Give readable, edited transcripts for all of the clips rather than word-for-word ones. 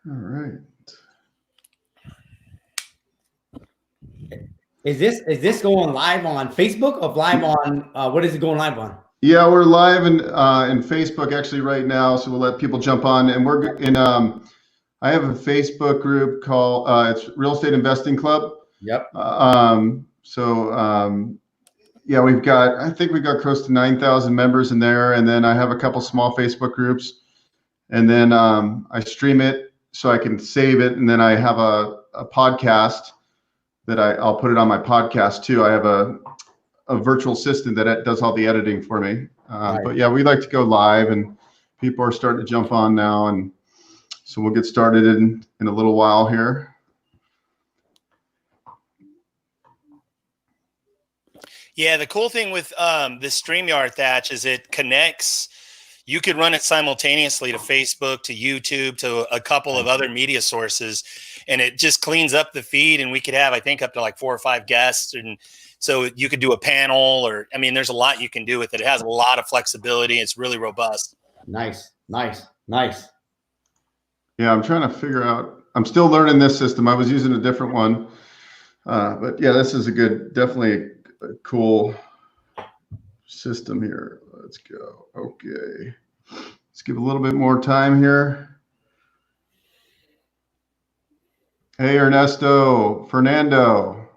All right. Is this going live on Facebook or live on what is it going live on? Yeah, we're live in Facebook actually right now, so we'll let people jump on. And we're in. I have a Facebook group called it's Real Estate Investing Club. Yep. Yeah, I think we've got close to 9,000 members in there, and then I have a couple small Facebook groups, and then I stream it so I can save it, and then I have a podcast that I'll put it on my podcast too. I have a virtual assistant that does all the editing for me. Right. But yeah, we like to go live, and people are starting to jump on now, and so we'll get started in a little while here. Yeah, the cool thing with this StreamYard, Thach, is it connects. You could run it simultaneously to Facebook, to YouTube, to a couple of other media sources, and it just cleans up the feed. And we could have, I think, up to like 4 or 5 guests, and so you could do a panel, or I mean, there's a lot you can do with it. It has a lot of flexibility. It's really robust. Nice. Yeah, I'm trying to figure out. I'm still learning this system. I was using a different one, but yeah, this is definitely a cool system here. Let's go. Okay, let's give a little bit more time here. Hey, Ernesto, Fernando,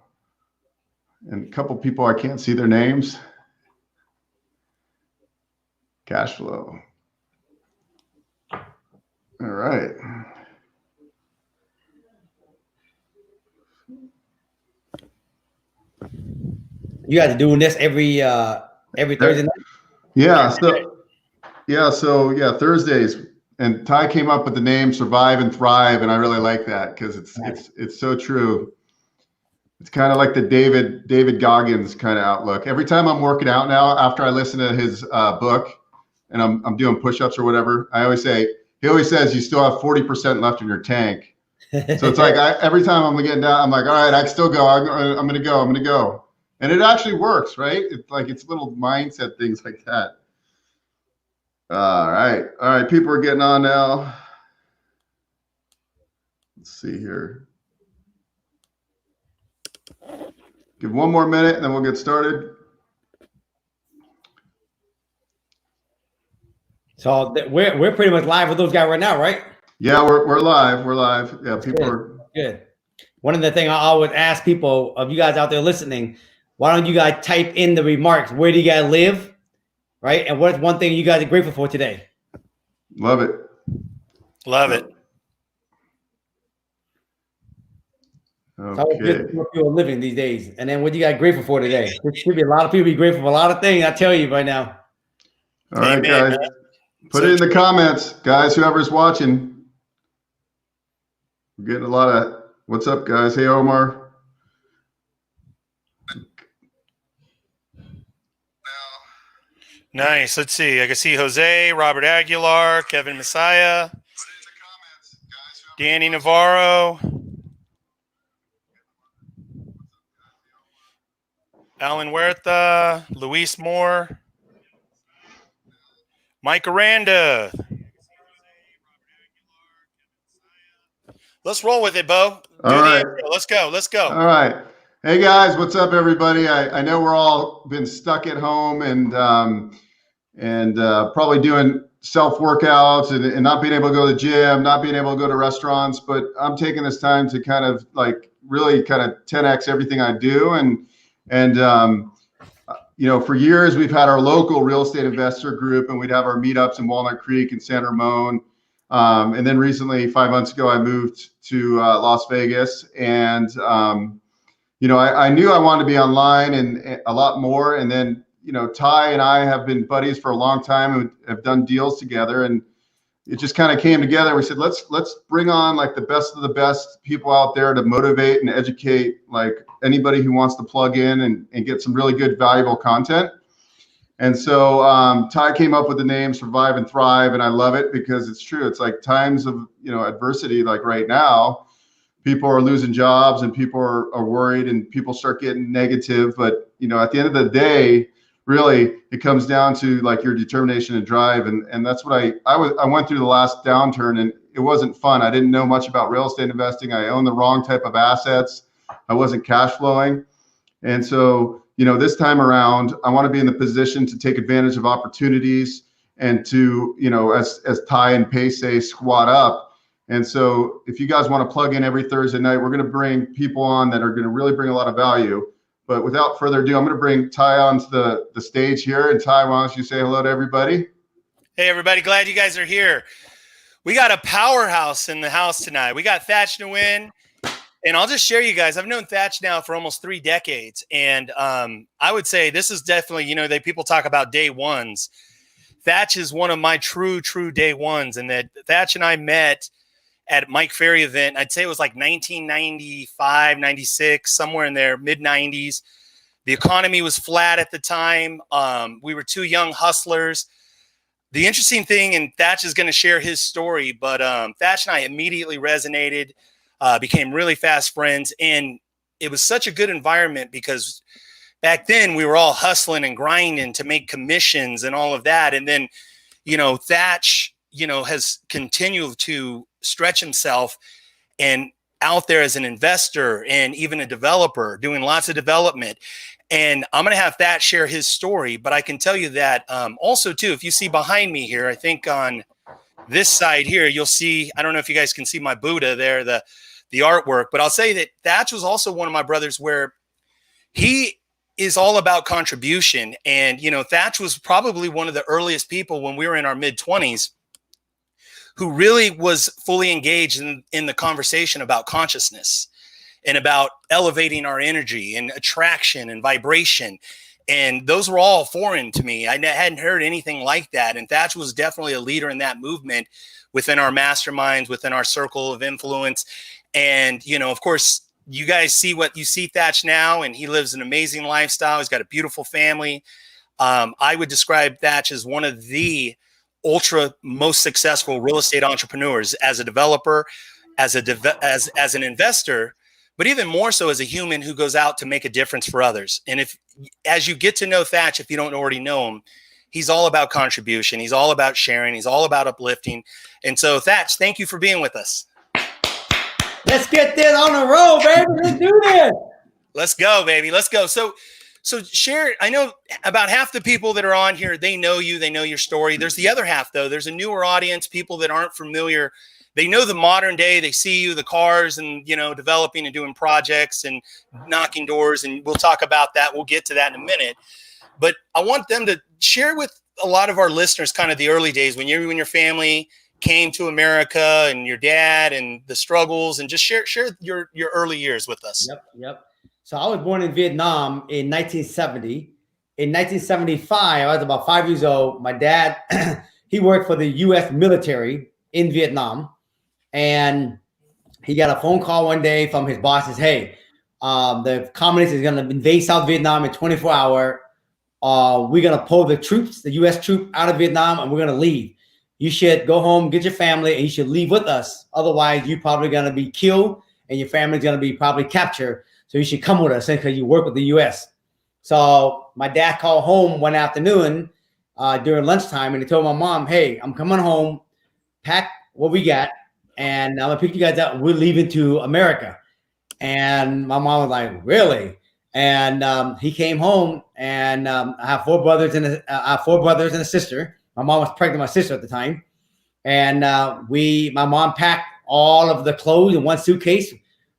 and a couple people I can't see their names. Cash flow. All right. You guys are doing this every Thursday night? Yeah. So Thursdays. And Ty came up with the name Survive and Thrive, and I really like that because it's so true. It's kind of like the David Goggins kind of outlook. Every time I'm working out now, after I listen to his book, and I'm doing push-ups or whatever, he always says you still have 40% left in your tank. So it's like every time I'm getting down, I'm like, all right, I can still go. I'm gonna go. And it actually works, right? It's little mindset things like that. All right. People are getting on now. Let's see here. Give one more minute, and then we'll get started. So we're pretty much live with those guys right now, right? Yeah, we're live. We're live. Yeah, people are good. One of the things I always ask people of you guys out there listening, why don't you guys type in the remarks? Where do you guys live? Right? And what's one thing you guys are grateful for today? Love it. Love it. Okay. So good what people are living these days. And then what you got grateful for today? There should be a lot of people be grateful for a lot of things, I tell you right now. All right, guys. Put it in the comments, guys, whoever's watching. We're getting a lot of what's up, guys. Hey, Omar. Nice. Let's see. I can see Jose, Robert Aguilar, Kevin Messiah, Danny Navarro, Alan Huerta, Luis Moore, Mike Aranda. Let's roll with it, Bo. All right. Let's go. All right. Hey guys, what's up, everybody? I know we're all been stuck at home and probably doing self workouts and not being able to go to the gym, not being able to go to restaurants. But I'm taking this time to kind of really 10x everything I do. And for years we've had our local real estate investor group, and we'd have our meetups in Walnut Creek and San Ramon. And then recently, 5 months ago, I moved to Las Vegas, and I knew I wanted to be online and a lot more. And then, Ty and I have been buddies for a long time and have done deals together. And it just kind of came together. We said, let's bring on the best of the best people out there to motivate and educate anybody who wants to plug in and get some really good, valuable content. And so Ty came up with the name Survive and Thrive. And I love it because it's true. It's like times of, adversity, like right now. People are losing jobs and people are worried and people start getting negative. But, at the end of the day, really, it comes down to your determination and drive. And that's what I went through the last downturn, and it wasn't fun. I didn't know much about real estate investing. I owned the wrong type of assets. I wasn't cash flowing. And so, this time around, I want to be in the position to take advantage of opportunities and to, as Ty and Pace say, squat up. And so if you guys want to plug in every Thursday night, we're going to bring people on that are going to really bring a lot of value. But without further ado, I'm going to bring Ty onto the stage here. And Ty, why don't you say hello to everybody? Hey, everybody. Glad you guys are here. We got a powerhouse in the house tonight. We got Thach Nguyen. And I'll just share you guys, I've known Thach now for almost 3 decades. And I would say this is definitely, people talk about day ones. Thach is one of my true day ones. And that Thach and I met at Mike Ferry event. I'd say it was like 1995, 96, somewhere in there, mid 90s. The economy was flat at the time. We were 2 young hustlers. The interesting thing, and Thach is going to share his story, but Thach and I immediately resonated. Became really fast friends, and it was such a good environment because back then we were all hustling and grinding to make commissions and all of that. And then, Thach, has continued to stretch himself and out there as an investor and even a developer doing lots of development. And I'm going to have Thach share his story, but I can tell you that also too, if you see behind me here, I think on this side here, you'll see, I don't know if you guys can see my Buddha there, the artwork, but I'll say that Thach was also one of my brothers where he is all about contribution. And, Thach was probably one of the earliest people when we were in our mid 20s who really was fully engaged in the conversation about consciousness and about elevating our energy and attraction and vibration. And those were all foreign to me. I hadn't heard anything like that. And Thach was definitely a leader in that movement within our masterminds, within our circle of influence. And, of course, you guys see what you see Thach now, and he lives an amazing lifestyle. He's got a beautiful family. I would describe Thach as one of the ultra most successful real estate entrepreneurs as a developer, as an investor, but even more so as a human who goes out to make a difference for others. And as you get to know Thach, if you don't already know him, he's all about contribution. He's all about sharing. He's all about uplifting. And so Thach, thank you for being with us. Let's get this on the road, baby. Let's do this. Let's go, baby. Let's go. So share. I know about half the people that are on here, they know you, they know your story. There's the other half, though. There's a newer audience, people that aren't familiar. They know the modern day. They see you, the cars, and developing and doing projects and knocking doors. And we'll talk about that. We'll get to that in a minute. But I want them to share with a lot of our listeners kind of the early days when you and your family came to America and your dad and the struggles, and just share your early years with us. Yep. So I was born in Vietnam in 1970. In 1975, I was about 5 years old. My dad, he worked for the U.S. military in Vietnam, and he got a phone call one day from his boss. Says, "Hey, the communists is going to invade South Vietnam in 24 hours. We're going to pull the U.S. troop out of Vietnam, and we're going to leave. You should go home, get your family, and you should leave with us. Otherwise, you're probably going to be killed, and your family's going to be probably captured. So you should come with us because you work with the U.S." So my dad called home one afternoon during lunchtime, and he told my mom, "Hey, I'm coming home. Pack what we got, and I'm going to pick you guys up. We're leaving to America." And my mom was like, "Really?" And he came home, and I have 4 brothers and a sister. My mom was pregnant with my sister at the time. And my mom packed all of the clothes in one suitcase.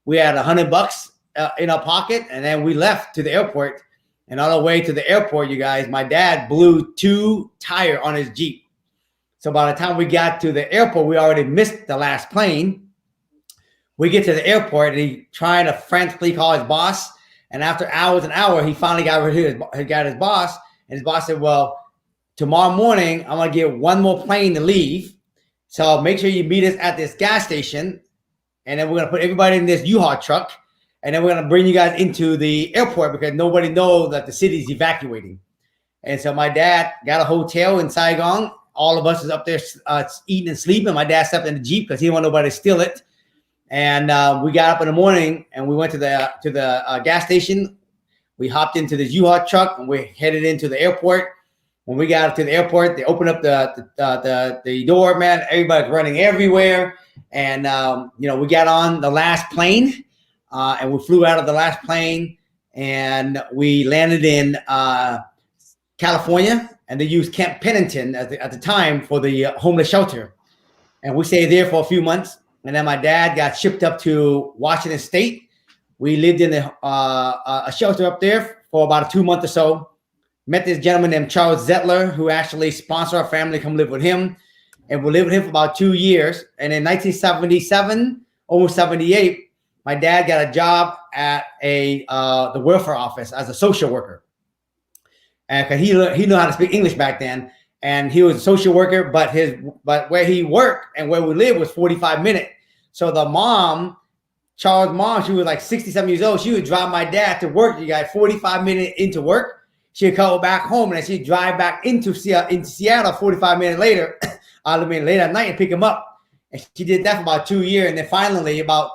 We had $100 in our pocket, and then we left to the airport. And on our way to the airport, you guys, my dad blew 2 tires on his Jeep. So by the time we got to the airport, we already missed the last plane. We get to the airport, and he trying to frantically call his boss. And after hours and hours, he finally got his boss. And his boss said, "Well, tomorrow morning, I'm going to get one more plane to leave. So make sure you meet us at this gas station. And then we're going to put everybody in this U-Haul truck. And then we're going to bring you guys into the airport because nobody knows that the city's evacuating." And so my dad got a hotel in Saigon. All of us is up there eating and sleeping. My dad stepped in the Jeep because he didn't want nobody to steal it. And we got up in the morning, and we went to the gas station. We hopped into the U-Haul truck, and we headed into the airport. When we got to the airport, they opened up the door, man. Everybody's running everywhere. And, we got on the last plane and we flew out of the last plane and we landed in California, and they used Camp Pennington at the time for the homeless shelter. And we stayed there for a few months. And then my dad got shipped up to Washington State. We lived in a shelter up there for about 2 months or so. Met this gentleman named Charles Zettler, who actually sponsored our family to come live with him. And we lived with him for about 2 years. And in 1977, almost 78, my dad got a job at the welfare office as a social worker. And cause he knew how to speak English back then. And he was a social worker, but where he worked and where we lived was 45 minutes. So the mom, Charles' mom, she was like 67 years old. She would drive my dad to work. You got 45 minutes into work. She'd come back home and then she'd drive back into Seattle 45 minutes later, late at night and pick him up. And she did that for about 2 years. And then finally, about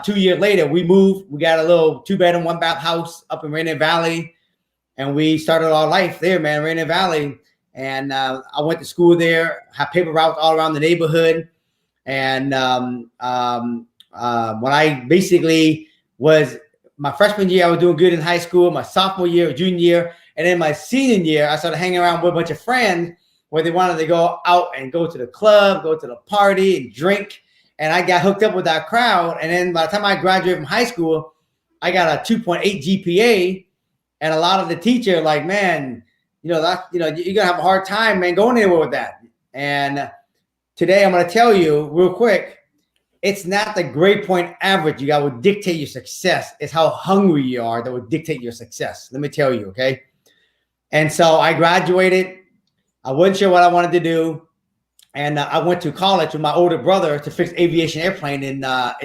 2 years later, we moved. We got a little 2-bedroom, 1-bath house up in Rainier Valley. And we started our life there, man, Rainier Valley. And I went to school there, had paper routes all around the neighborhood. And when I basically was my freshman year, I was doing good in high school. My sophomore year, junior year, and then my senior year, I started hanging around with a bunch of friends where they wanted to go out and go to the club, go to the party and drink. And I got hooked up with that crowd. And then by the time I graduated from high school, I got a 2.8 GPA. And a lot of the teachers like, man, you're gonna have a hard time, man, going anywhere with that. And today I'm gonna tell you real quick, it's not the grade point average you got would dictate your success. It's how hungry you are that would dictate your success. Let me tell you, okay? And so I graduated. I wasn't sure what I wanted to do. And I went to college with my older brother to fix aviation airplane when I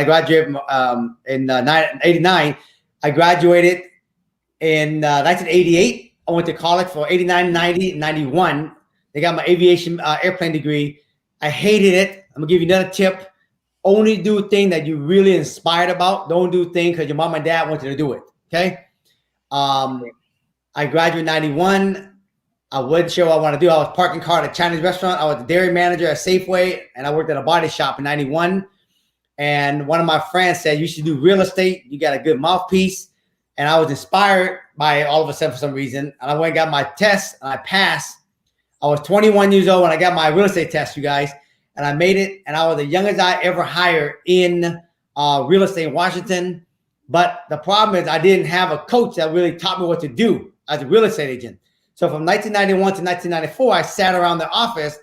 graduated in 89. I graduated in 1988. I went to college for 89, 90, 91. They got my aviation airplane degree. I hated it. I'm gonna give you another tip. Only do things that you're really inspired about. Don't do things because your mom and dad want you to do it. Okay. I graduated in 91. I wasn't sure what I want to do. I was parking car at a Chinese restaurant. I was the dairy manager at Safeway, and I worked at a body shop in 91. And one of my friends said, you should do real estate. You got a good mouthpiece. And I was inspired by it all of a sudden for some reason. And I went and got my test, and I passed. I was 21 years old when I got my real estate test, you guys. And I made it. And I was the youngest I ever hired in real estate in Washington. But the problem is I didn't have a coach that really taught me what to do as a real estate agent. So from 1991 to 1994, I sat around the office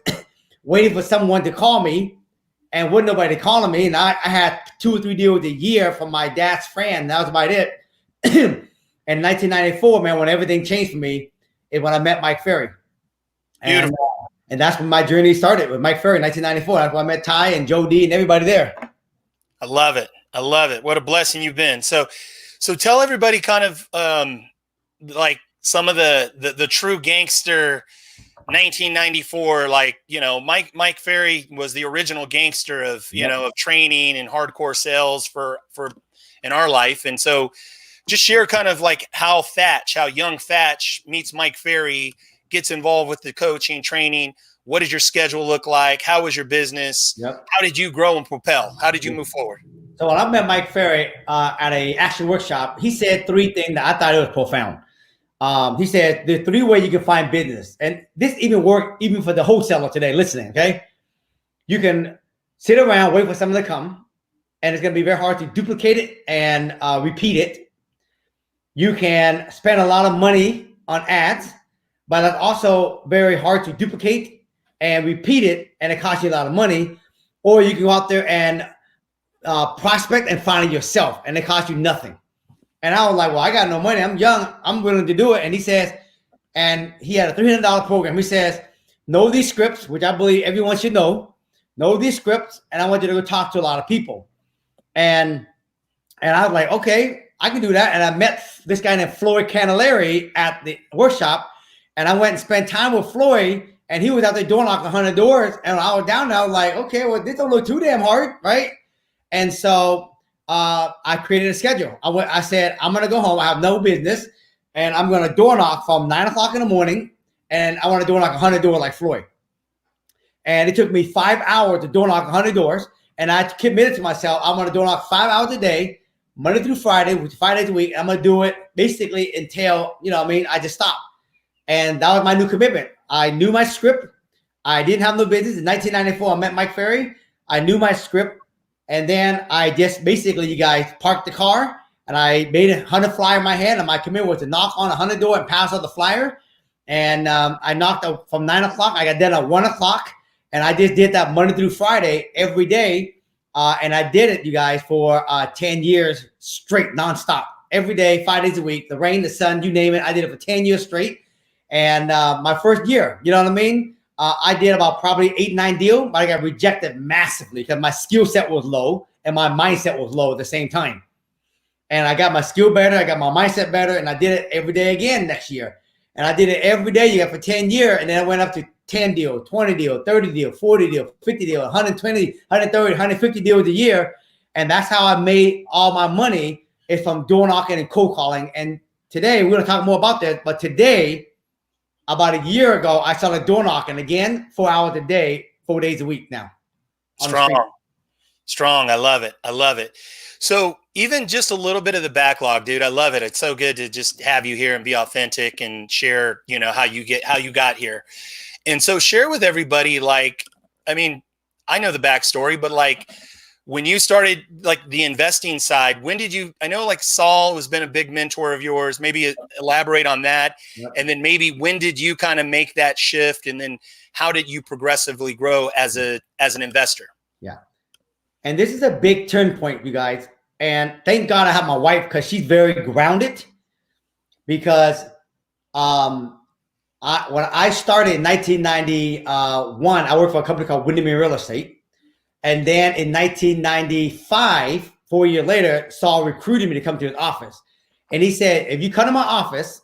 waiting for someone to call me, and wasn't nobody calling me. And I had 2 or 3 deals a year from my dad's friend. That was about it. And 1994, man, when everything changed for me, is when I met Mike Ferry. And that's when my journey started with Mike Ferry in 1994. That's when I met Ty and Joe D and everybody there. I love it. I love it. What a blessing you've been. So tell everybody kind of like some of the true gangster 1994, like, Mike Ferry was the original gangster of, of training and hardcore sales for in our life. And so just share kind of like how young Thach meets Mike Ferry, gets involved with the coaching, training. What does your schedule look like? How was your business? Yep. How did you grow and propel? How did you move forward? So when I met Mike Ferry at a action workshop, he said 3 things that I thought it was profound. He said, there are 3 ways you can find business. And this even worked even for the wholesaler today listening, okay? You can sit around, wait for someone to come, and it's going to be very hard to duplicate it and repeat it. You can spend a lot of money on ads, but that's also very hard to duplicate and repeat it, and it costs you a lot of money. Or you can go out there and prospect and find it yourself, and it costs you nothing. And I was like, well, I got no money. I'm young. I'm willing to do it. And he says, and he had a $300 program. He says, know these scripts, which I believe everyone should know these scripts. And I want you to go talk to a lot of people. And I was like, okay, I can do that. And I met this guy named Floyd Canilleri at the workshop. And I went and spent time with Floyd. And he was out there door knocking 100 doors. And I was down there. I was like, okay, well, this don't look too damn hard, right? And so I created a schedule. I said, I'm going to go home. I have no business. and I'm going to door knock from 9 o'clock in the morning, and I want to door knock 100 doors like Floyd. And it took me 5 hours to door knock 100 doors, and I committed to myself, I'm going to door knock 5 hours a day, Monday through Friday, which is 5 days a week. I'm going to do it basically until, I just stop. And that was my new commitment. I knew my script. I didn't have no business. In 1994, I met Mike Ferry. I knew my script. And then I just basically, you guys, parked the car, and I made a 100 flyer in my hand. And my commitment was to knock on 100 door and pass out the flyer. And I knocked out from 9 o'clock. I got done at 1 o'clock. And I just did that Monday through Friday every day. And I did it, you guys, for 10 years straight, nonstop. Every day, 5 days a week, the rain, the sun, you name it. I did it for 10 years straight. And my first year, you know what I mean? I did about probably 8, 9 deals, but I got rejected massively because my skill set was low and my mindset was low at the same time. And I got my skill better, I got my mindset better, and I did it every day again next year. And I did it every day, you got for 10 years, and then I went up to 10 deals, 20 deals, 30 deals, 40 deals, 50 deals, 120, 130, 150 deals a year. And that's how I made all my money, is from door knocking and cold calling. And today, we're going to talk more about that, but today, about a year ago, I started door knocking again, 4 hours a day, 4 days a week now. Strong. I love it. I love it. So even just a little bit of the backlog, dude, I love it. It's so good to just have you here and be authentic and share, how you got here. And so share with everybody, I know the backstory, but when you started the investing side, when did you, I know Saul has been a big mentor of yours, maybe elaborate on that. Yep. And then maybe when did you kind of make that shift? And then how did you progressively grow as an investor? Yeah. And this is a big turn point, you guys. And thank God I have my wife, because she's very grounded. Because when I started in 1991, I worked for a company called Windermere Real Estate. And then in 1995, 4 years later, Saul recruited me to come to his office. And he said, if you come to my office,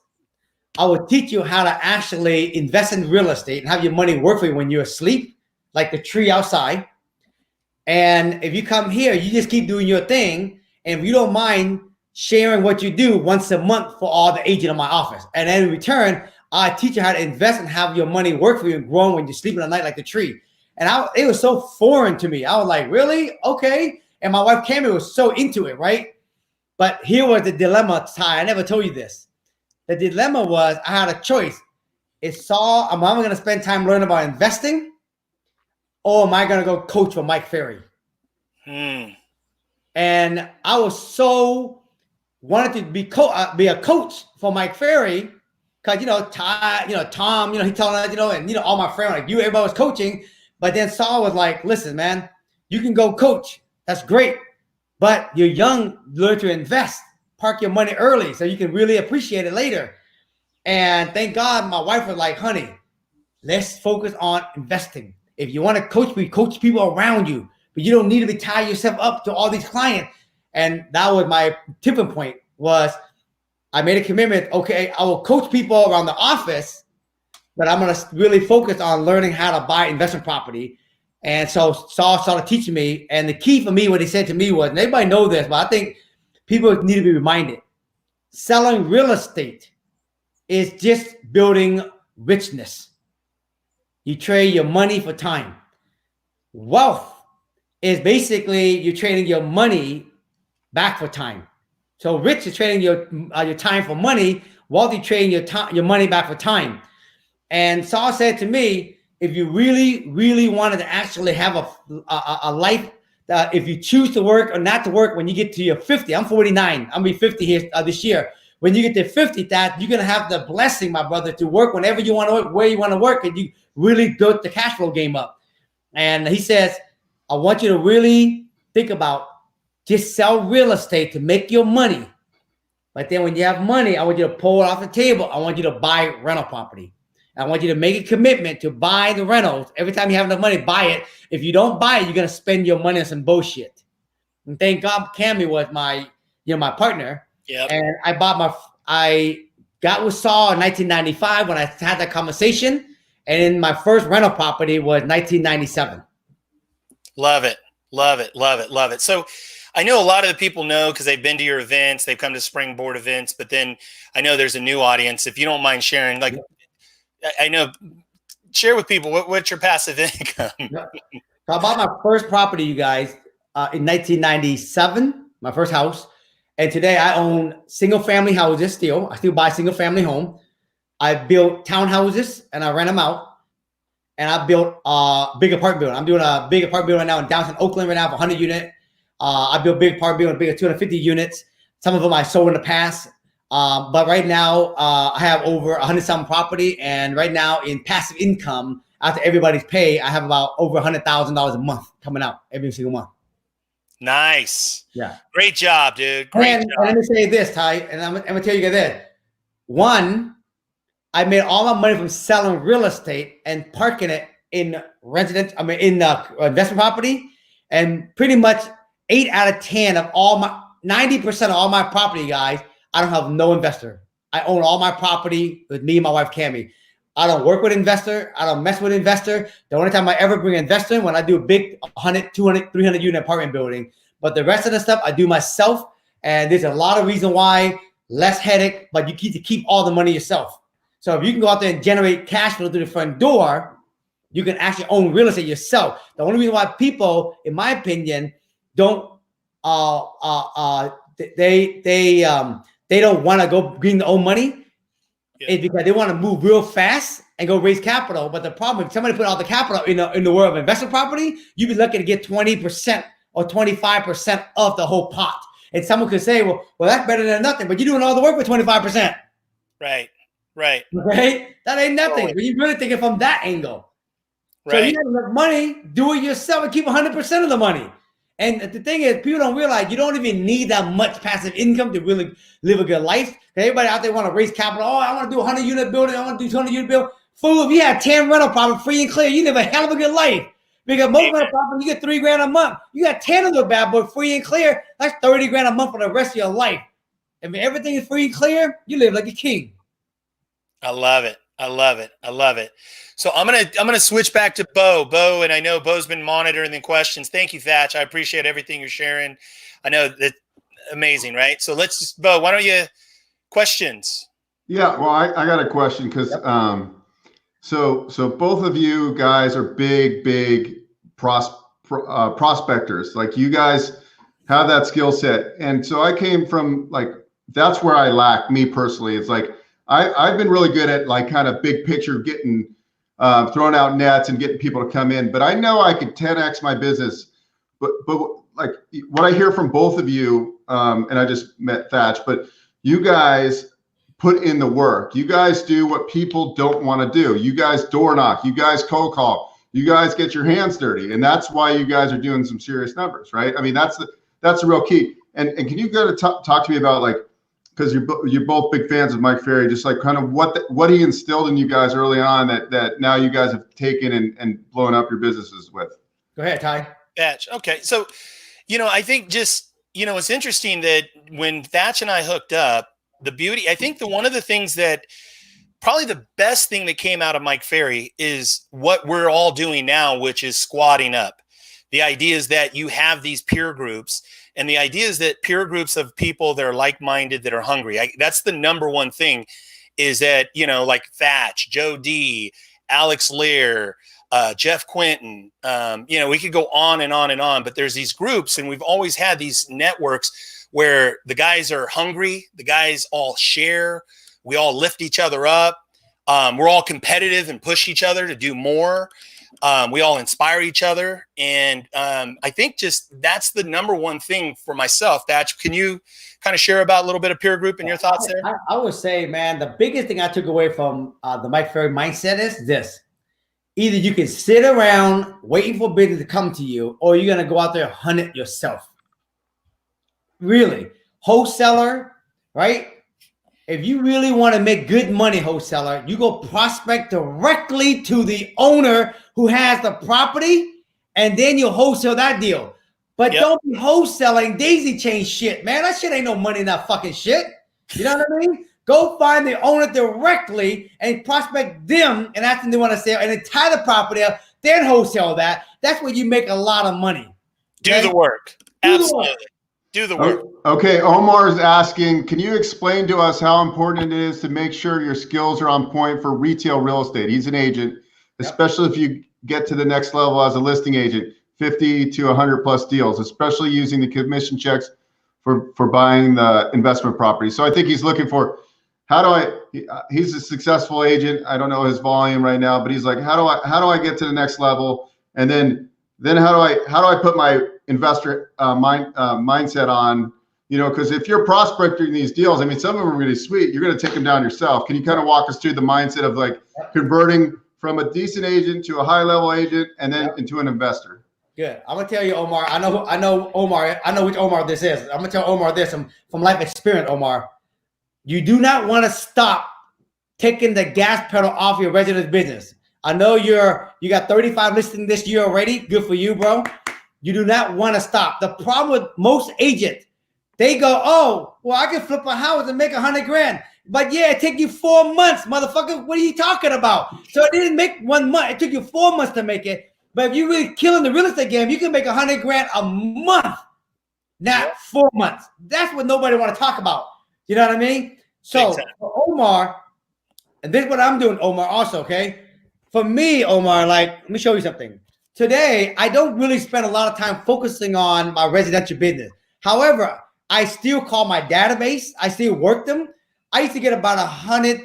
I will teach you how to actually invest in real estate and have your money work for you when you're asleep, like the tree outside. And if you come here, you just keep doing your thing. And if you don't mind sharing what you do once a month for all the agents in my office. And then in return, I teach you how to invest and have your money work for you and grow when you're sleeping at night like the tree. And it was so foreign to me. I was like, really? Okay. And my wife Cameron was so into it, right? But here was the dilemma, Ty. I never told you this. The dilemma was I had a choice. Am I going to spend time learning about investing, or am I going to go coach for Mike Ferry? And I was so wanted to be a coach for Mike Ferry, because Ty, Tom, he told us, and all my friends, everybody was coaching. But then Saul was like, listen, man, you can go coach. That's great. But you're young, learn to invest. Park your money early so you can really appreciate it later. And thank God my wife was like, honey, let's focus on investing. If you want to coach people around you. But you don't need to be tie yourself up to all these clients. And that was my tipping point, was I made a commitment. Okay, I will coach people around the office, but I'm going to really focus on learning how to buy investment property. And so Saul started teaching me. And the key for me, what he said to me was, and everybody know this, but I think people need to be reminded, selling real estate is just building richness. You trade your money for time. Wealth is basically you're trading your money back for time. So rich is trading your time for money. Wealthy trading your money back for time. And Saul said to me, if you really, really wanted to actually have a life, that if you choose to work or not to work when you get to your 50, I'm 49, I'm going to be 50 here this year. When you get to 50, that you're going to have the blessing, my brother, to work whenever you want to work, where you want to work, and you really built the cash flow game up. And he says, I want you to really think about just sell real estate to make your money. But then when you have money, I want you to pull it off the table. I want you to buy rental property. I want you to make a commitment to buy the rentals. Every time you have enough money, buy it. If you don't buy it, you're going to spend your money on some bullshit. And thank God Cammy was my partner. Yep. And I got with Saul in 1995 when I had that conversation. And then my first rental property was 1997. Love it. Love it. Love it. Love it. So I know a lot of the people know because they've been to your events, they've come to Springboard events, but then I know there's a new audience. If you don't mind sharing, like, I know, share with people what's your passive income. So I bought my first property, you guys, in 1997, my first house. And today I own single family houses still. I still buy single family home. I built townhouses and I rent them out. And I built a big apartment building. I'm doing a big apartment building right now in downtown Oakland right now for 100 unit. I built big apartment building, big 250 units. Some of them I sold in the past. But right now I have over 100-something property. And right now in passive income, after everybody's pay, I have about over $100,000 a month coming out every single month. Nice. Yeah. Great job, dude. Great job. And let me say this, Ty, and I'm gonna tell you guys this. One, I made all my money from selling real estate and parking it in residence. I mean, in investment property, and pretty much 8 out of 10 of all my 90% of all my property, guys, I don't have no investor. I own all my property with me and my wife, Cammie. I don't work with investor. I don't mess with investor. The only time I ever bring an investor in when I do a big 100, 200, 300 unit apartment building. But the rest of the stuff I do myself. And there's a lot of reason why, less headache, but you need to keep all the money yourself. So if you can go out there and generate cash flow through the front door, you can actually own real estate yourself. The only reason why people, in my opinion, don't they don't want to go bring their own money. Yeah. Is because they want to move real fast and go raise capital. But the problem, if somebody put all the capital in the world of investment property, you'd be lucky to get 20% or 25% of the whole pot. And someone could say, well, that's better than nothing, but you're doing all the work for 25%. Right. Right? That ain't nothing. But you're really thinking from that angle. Right. So you have enough money, do it yourself and keep 100% of the money. And the thing is, people don't realize you don't even need that much passive income to really live a good life. Everybody out there want to raise capital. Oh, I want to do a 100-unit building. I want to do 200-unit building. Fool, if you have 10 rental properties free and clear, you live a hell of a good life. Because most rental properties, you get $3,000 a month. You got 10 of those bad boys free and clear. That's $30,000 a month for the rest of your life. If everything is free and clear, you live like a king. I love it. I love it. I love it. So I'm gonna switch back to Bo, and I know Bo's been monitoring the questions. Thank you, Thach. I appreciate everything you're sharing. I know that amazing, right? So let's just, Bo, why don't you questions? Yeah, well, I got a question because so both of you guys are big prospectors. Like you guys have that skill set, and so I came from like that's where I lack, me personally. It's like I've been really good at like kind of big picture, getting throwing out nets and getting people to come in. But I know I could 10x my business. But like what I hear from both of you, and I just met Thach, but you guys put in the work. You guys do what people don't want to do. You guys door knock. You guys cold call. You guys get your hands dirty, and that's why you guys are doing some serious numbers, right? I mean, that's the real key. And can you go to talk to me about like, because you're both big fans of Mike Ferry, just like kind of what he instilled in you guys early on that now you guys have taken and blown up your businesses with. Go ahead, Ty. Thach. Okay. So, I think just, it's interesting that when Thach and I hooked up, I think one of the things that probably the best thing that came out of Mike Ferry is what we're all doing now, which is squatting up. The idea is that you have these peer groups. And the idea is that peer groups of people that are like-minded, that are hungry. That's the number one thing is that, like Thach, Joe D, Alex Lear, Jeff Quinton, we could go on and on and on, but there's these groups and we've always had these networks where the guys are hungry. The guys all share. We all lift each other up. We're all competitive and push each other to do more. We all inspire each other. And I think just that's the number one thing for myself. Thach, can you kind of share about a little bit of peer group and your thoughts there? I would say, man, the biggest thing I took away from the Mike Ferry mindset is this. Either you can sit around waiting for business to come to you, or you're going to go out there and hunt it yourself. Really. Wholesaler, right? If you really want to make good money, wholesaler, you go prospect directly to the owner who has the property, and then you wholesale that deal. But don't be wholesaling daisy chain shit, man. That shit ain't no money in that fucking shit. You know what I mean? Go find the owner directly and prospect them and ask them they want to sell and then tie the property up, then wholesale that. That's where you make a lot of money. Do the work. Absolutely. Do the work. Okay, Omar is asking, can you explain to us how important it is to make sure your skills are on point for retail real estate? He's an agent, especially if you get to the next level as a listing agent, 50 to 100 plus deals, especially using the commission checks for buying the investment property. So I think he's looking for, he's a successful agent. I don't know his volume right now, but he's like, how do I get to the next level? And then how do I put my investor mindset on, because if you're prospecting these deals, I mean, some of them are really sweet. You're going to take them down yourself. Can you kind of walk us through the mindset of like converting from a decent agent to a high level agent and then into an investor? Good. I'm gonna tell you, Omar. I know Omar. I know which Omar this is. I'm gonna tell Omar this from life experience, Omar. You do not want to stop taking the gas pedal off your residence business. I know you got 35 listings this year already. Good for you, bro. You do not want to stop. The problem with most agents, they go, oh, well, I can flip a house and make 100 grand. But yeah, it took you 4 months, motherfucker. What are you talking about? So it didn't make 1 month. It took you 4 months to make it. But if you're really killing the real estate game, you can make 100 grand a month, not 4 months. That's what nobody want to talk about. You know what I mean? So for Omar, and this is what I'm doing, Omar, also, okay? For me, Omar, let me show you something. Today, I don't really spend a lot of time focusing on my residential business. However, I still call my database. I still work them. I used to get about 100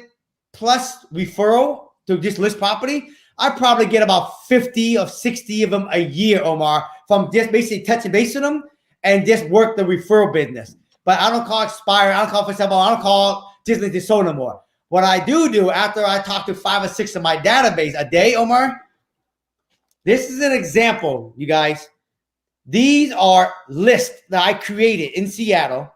plus referral to just list property. I probably get about 50 or 60 of them a year, Omar, from just basically touching base with them and just work the referral business. But I don't call Expire. I don't call for example. I don't call just to so no more. What I do after I talk to 5 or 6 of my database a day, Omar, this is an example, you guys. These are lists that I created in Seattle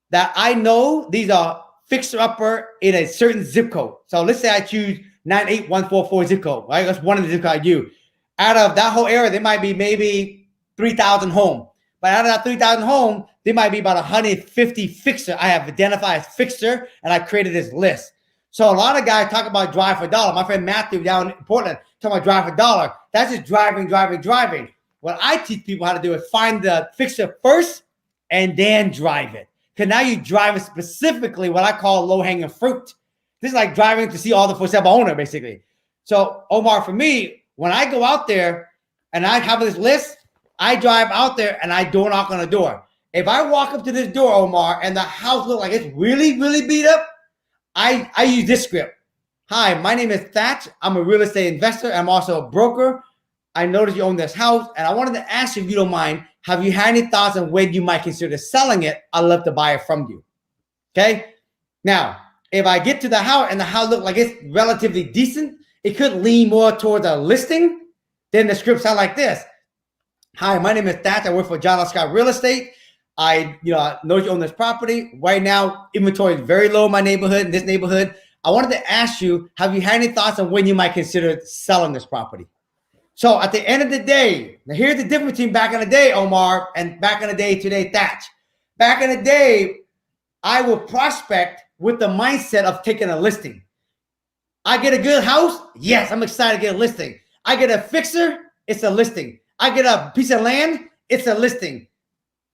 that I know these are fixer-upper in a certain zip code. So let's say I choose 98144 zip code, right? That's one of the zip codes I use. Out of that whole area, there might be maybe 3,000 homes. But out of that 3,000 homes, there might be about 150 fixer I have identified as fixer, and I created this list. So a lot of guys talk about drive for dollar. My friend Matthew down in Portland talking about drive for dollar. That's just driving. What I teach people how to do is find the fixer first and then drive it. Because now you drive it specifically what I call low-hanging fruit. This is like driving to see all the for sale owner, basically. So, Omar, for me, when I go out there and I have this list, I drive out there and I door knock on the door. If I walk up to this door, Omar, and the house looks like it's really, really beat up, I use this script. Hi, my name is Thach. I'm a real estate investor. I'm also a broker. I noticed you own this house, and I wanted to ask you, if you don't mind, have you had any thoughts on when you might consider selling it? I'd love to buy it from you. Okay? Now, if I get to the house and the house looks like it's relatively decent, it could lean more towards a listing. Then the script sound like this. Hi, my name is Thach. I work for John L. Scott Real Estate. I know you own this property. Right now, inventory is very low in my neighborhood, in this neighborhood. I wanted to ask you, have you had any thoughts on when you might consider selling this property? So at the end of the day, now here's the difference between back in the day, Omar, and back in the day today, Thach. Back in the day, I will prospect with the mindset of taking a listing. I get a good house. Yes, I'm excited to get a listing. I get a fixer. It's a listing. I get a piece of land. It's a listing.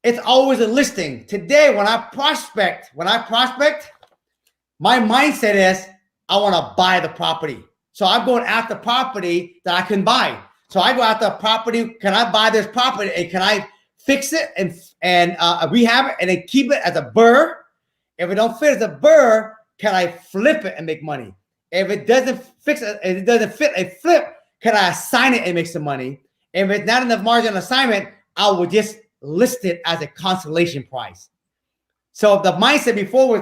It's always a listing. Today, when I prospect, my mindset is I want to buy the property. So I'm going after property that I can buy. So I go after a property. Can I buy this property and can I fix it and rehab it and then keep it as a burr? If it don't fit as a burr, can I flip it and make money? If it doesn't fix it, if it doesn't fit a flip, can I assign it and make some money? If it's not enough margin assignment, I will just list it as a consolation price. So the mindset before was,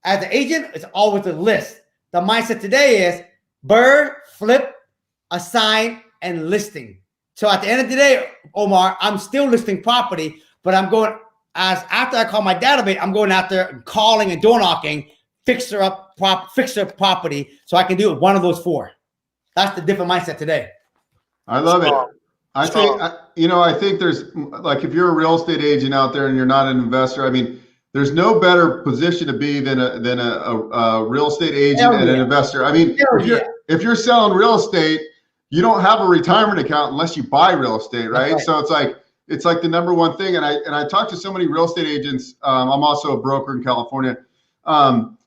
as an agent, it's always a list. The mindset today is burr, flip, assign, and listing. So at the end of the day, Omar, I'm still listing property, but I'm going after I call my database, I'm going out there calling and door knocking, fixer property, so I can do one of those 4. That's the different mindset today. I love it. I think there's, like, if you're a real estate agent out there and you're not an investor, I mean, there's no better position to be than a real estate agent and an investor. I mean, if you're selling real estate, you don't have a retirement account unless you buy real estate, right? So it's like, it's like the number one thing. And I talk to so many real estate agents. I'm also a broker in California.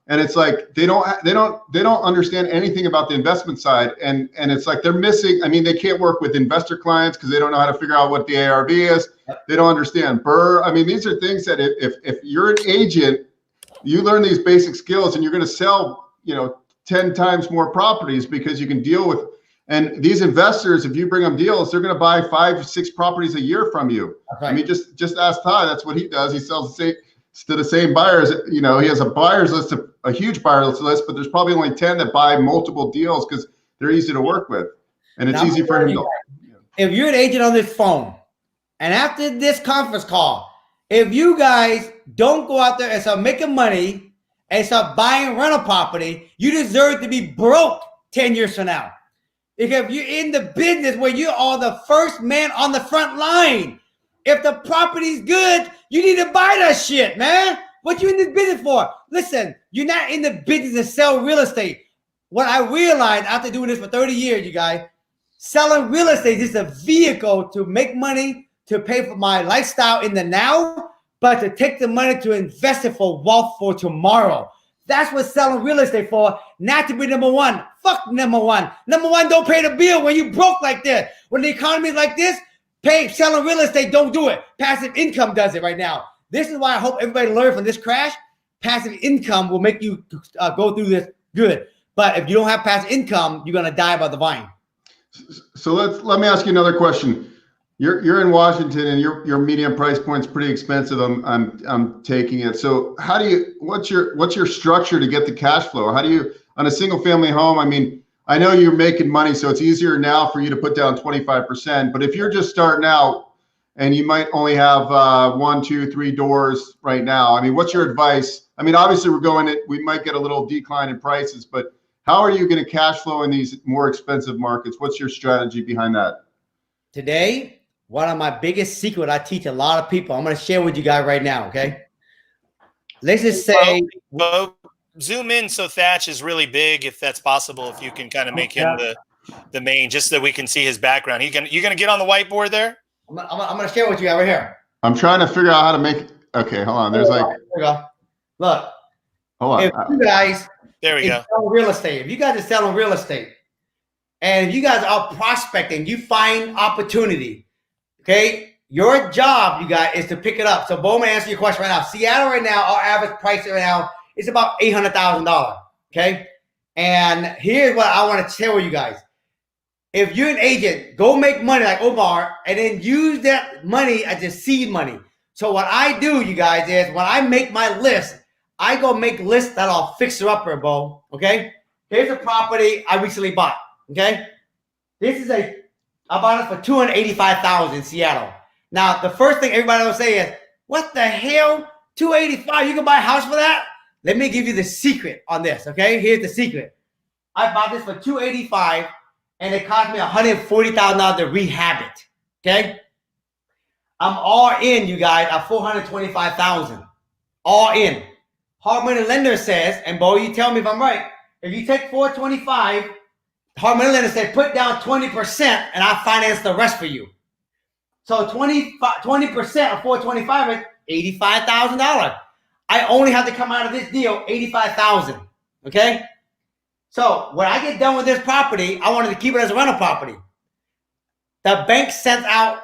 And it's like they don't understand anything about the investment side, and it's like they're missing. I mean, they can't work with investor clients because they don't know how to figure out what the ARV is. They don't understand BRRRR. I mean, these are things that if you're an agent, you learn these basic skills, and you're going to sell 10 times more properties because you can deal with. And these investors, if you bring them deals, they're going to buy 5 or 6 properties a year from you. Right. I mean, just ask Ty. That's what he does. He sells the same buyers. He has a buyer's list, a huge buyer's list, but there's probably only 10 that buy multiple deals because they're easy to work with, and it's easy for him to. If you're an agent on this phone, and after this conference call, if you guys don't go out there and start making money and start buying rental property, you deserve to be broke 10 years from now. Because you're in the business where you are the first man on the front line. If the property's good, you need to buy that shit, man. What you in this business for? Listen, you're not in the business to sell real estate. What I realized after doing this for 30 years, you guys, selling real estate is a vehicle to make money, to pay for my lifestyle in the now, but to take the money to invest it for wealth for tomorrow. That's what selling real estate for, not to be number one. Fuck number one. Number one, don't pay the bill when you broke like this. When the economy is like this, selling real estate, don't do it. Passive income does it right now. This is why I hope everybody learn from this crash. Passive income will make you go through this good. But if you don't have passive income, you're going to die by the vine. So let me ask you another question. You're in Washington, and your median price point's pretty expensive. I'm taking it. So what's your structure to get the cash flow? How do you, on a single family home? I mean, I know you're making money, so it's easier now for you to put down 25%. But if you're just starting out and you might only have 1, 2, 3 doors right now, I mean, what's your advice? I mean, obviously we might get a little decline in prices, but how are you going to cash flow in these more expensive markets? What's your strategy behind that? Today, one of my biggest secrets I teach a lot of people, I'm going to share with you guys right now, okay? Let's just say... Zoom in so Thach is really big, if that's possible, if you can kind of make him the main, just so we can see his background. You going to get on the whiteboard there? I'm going to share with you right here. I'm trying to figure out how to make it. Okay, hold on. There's like... There we go. Look. Hold on. If you guys... There we go. Real estate. If you guys are selling real estate, and if you guys are prospecting, you find opportunity, okay? Your job, you guys, is to pick it up. So, Bo, I'm going to answer your question right now. Seattle right now, our average price right now is about $800,000, okay? And here's what I want to share with you guys. If you're an agent, go make money like Omar, and then use that money as your seed money. So what I do, you guys, is when I make my list, I go make lists that are fixer upper, Bo, okay? Here's a property I recently bought, okay? I bought it for $285,000 in Seattle. Now, the first thing everybody will say is, what the hell? $285,000, you can buy a house for that? Let me give you the secret on this, okay? Here's the secret. I bought this for $285,000, and it cost me $140,000 to rehab it, okay? I'm all in, you guys, at $425,000. All in. Hard money lender says, and Bo, you tell me if I'm right, if you take $425,000, hard money lender says put down 20% and I'll finance the rest for you. So 20% of $425,000 is $85,000. I only have to come out of this deal $85,000. Okay? So when I get done with this property, I wanted to keep it as a rental property. The bank sent out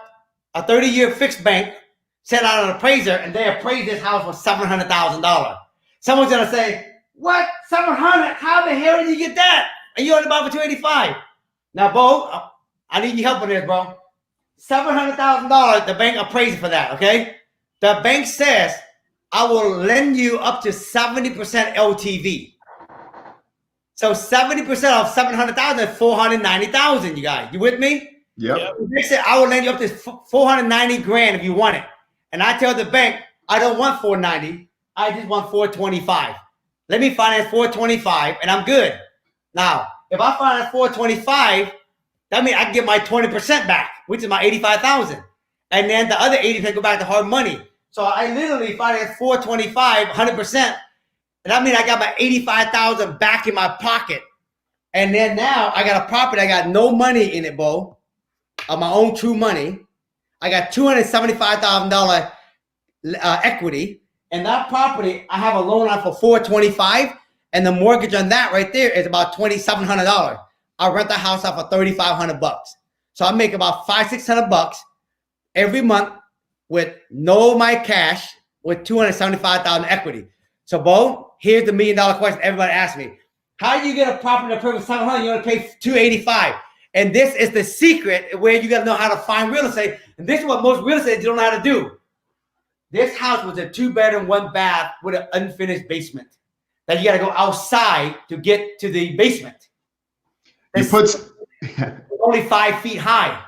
a 30-year fixed bank, sent out an appraiser, and they appraised this house for $700,000. Someone's gonna say, "What? $700? How the hell did you get that? And you only bought for $285,000." Now, Bo, I need your help on this, bro. $700,000. The bank appraised for that. Okay? The bank says I will lend you up to 70% LTV. So 70% of $700,000 is $490,000. You guys, you with me? Yep. They said I will lend you up to $490,000 if you want it, and I tell the bank I don't want $490,000. I just want $425,000. Let me finance $425,000, and I'm good. Now, if I finance $425,000, that means I can get my 20% back, which is my $85,000, and then the other 80% go back to hard money. So I literally financed $425,000, 100%, and that means I got my $85,000 back in my pocket. And then now I got a property. I got no money in it, Bo, of my own true money. I got $275,000 equity, and that property I have a loan on for $425,000, and the mortgage on that right there is about $2,700. I rent the house out for $3,500, so I make about $500-600 every month with no my cash with $275,000 equity. So, Bo, here's the $1 million question everybody asks me: how do you get a property that purchase $700? You only pay $285, and this is the secret where you got to know how to find real estate. And this is what most real estate don't know how to do. This house was a 2-bedroom, 1-bath with an unfinished basement that you got to go outside to get to the basement. It's only 5 feet high.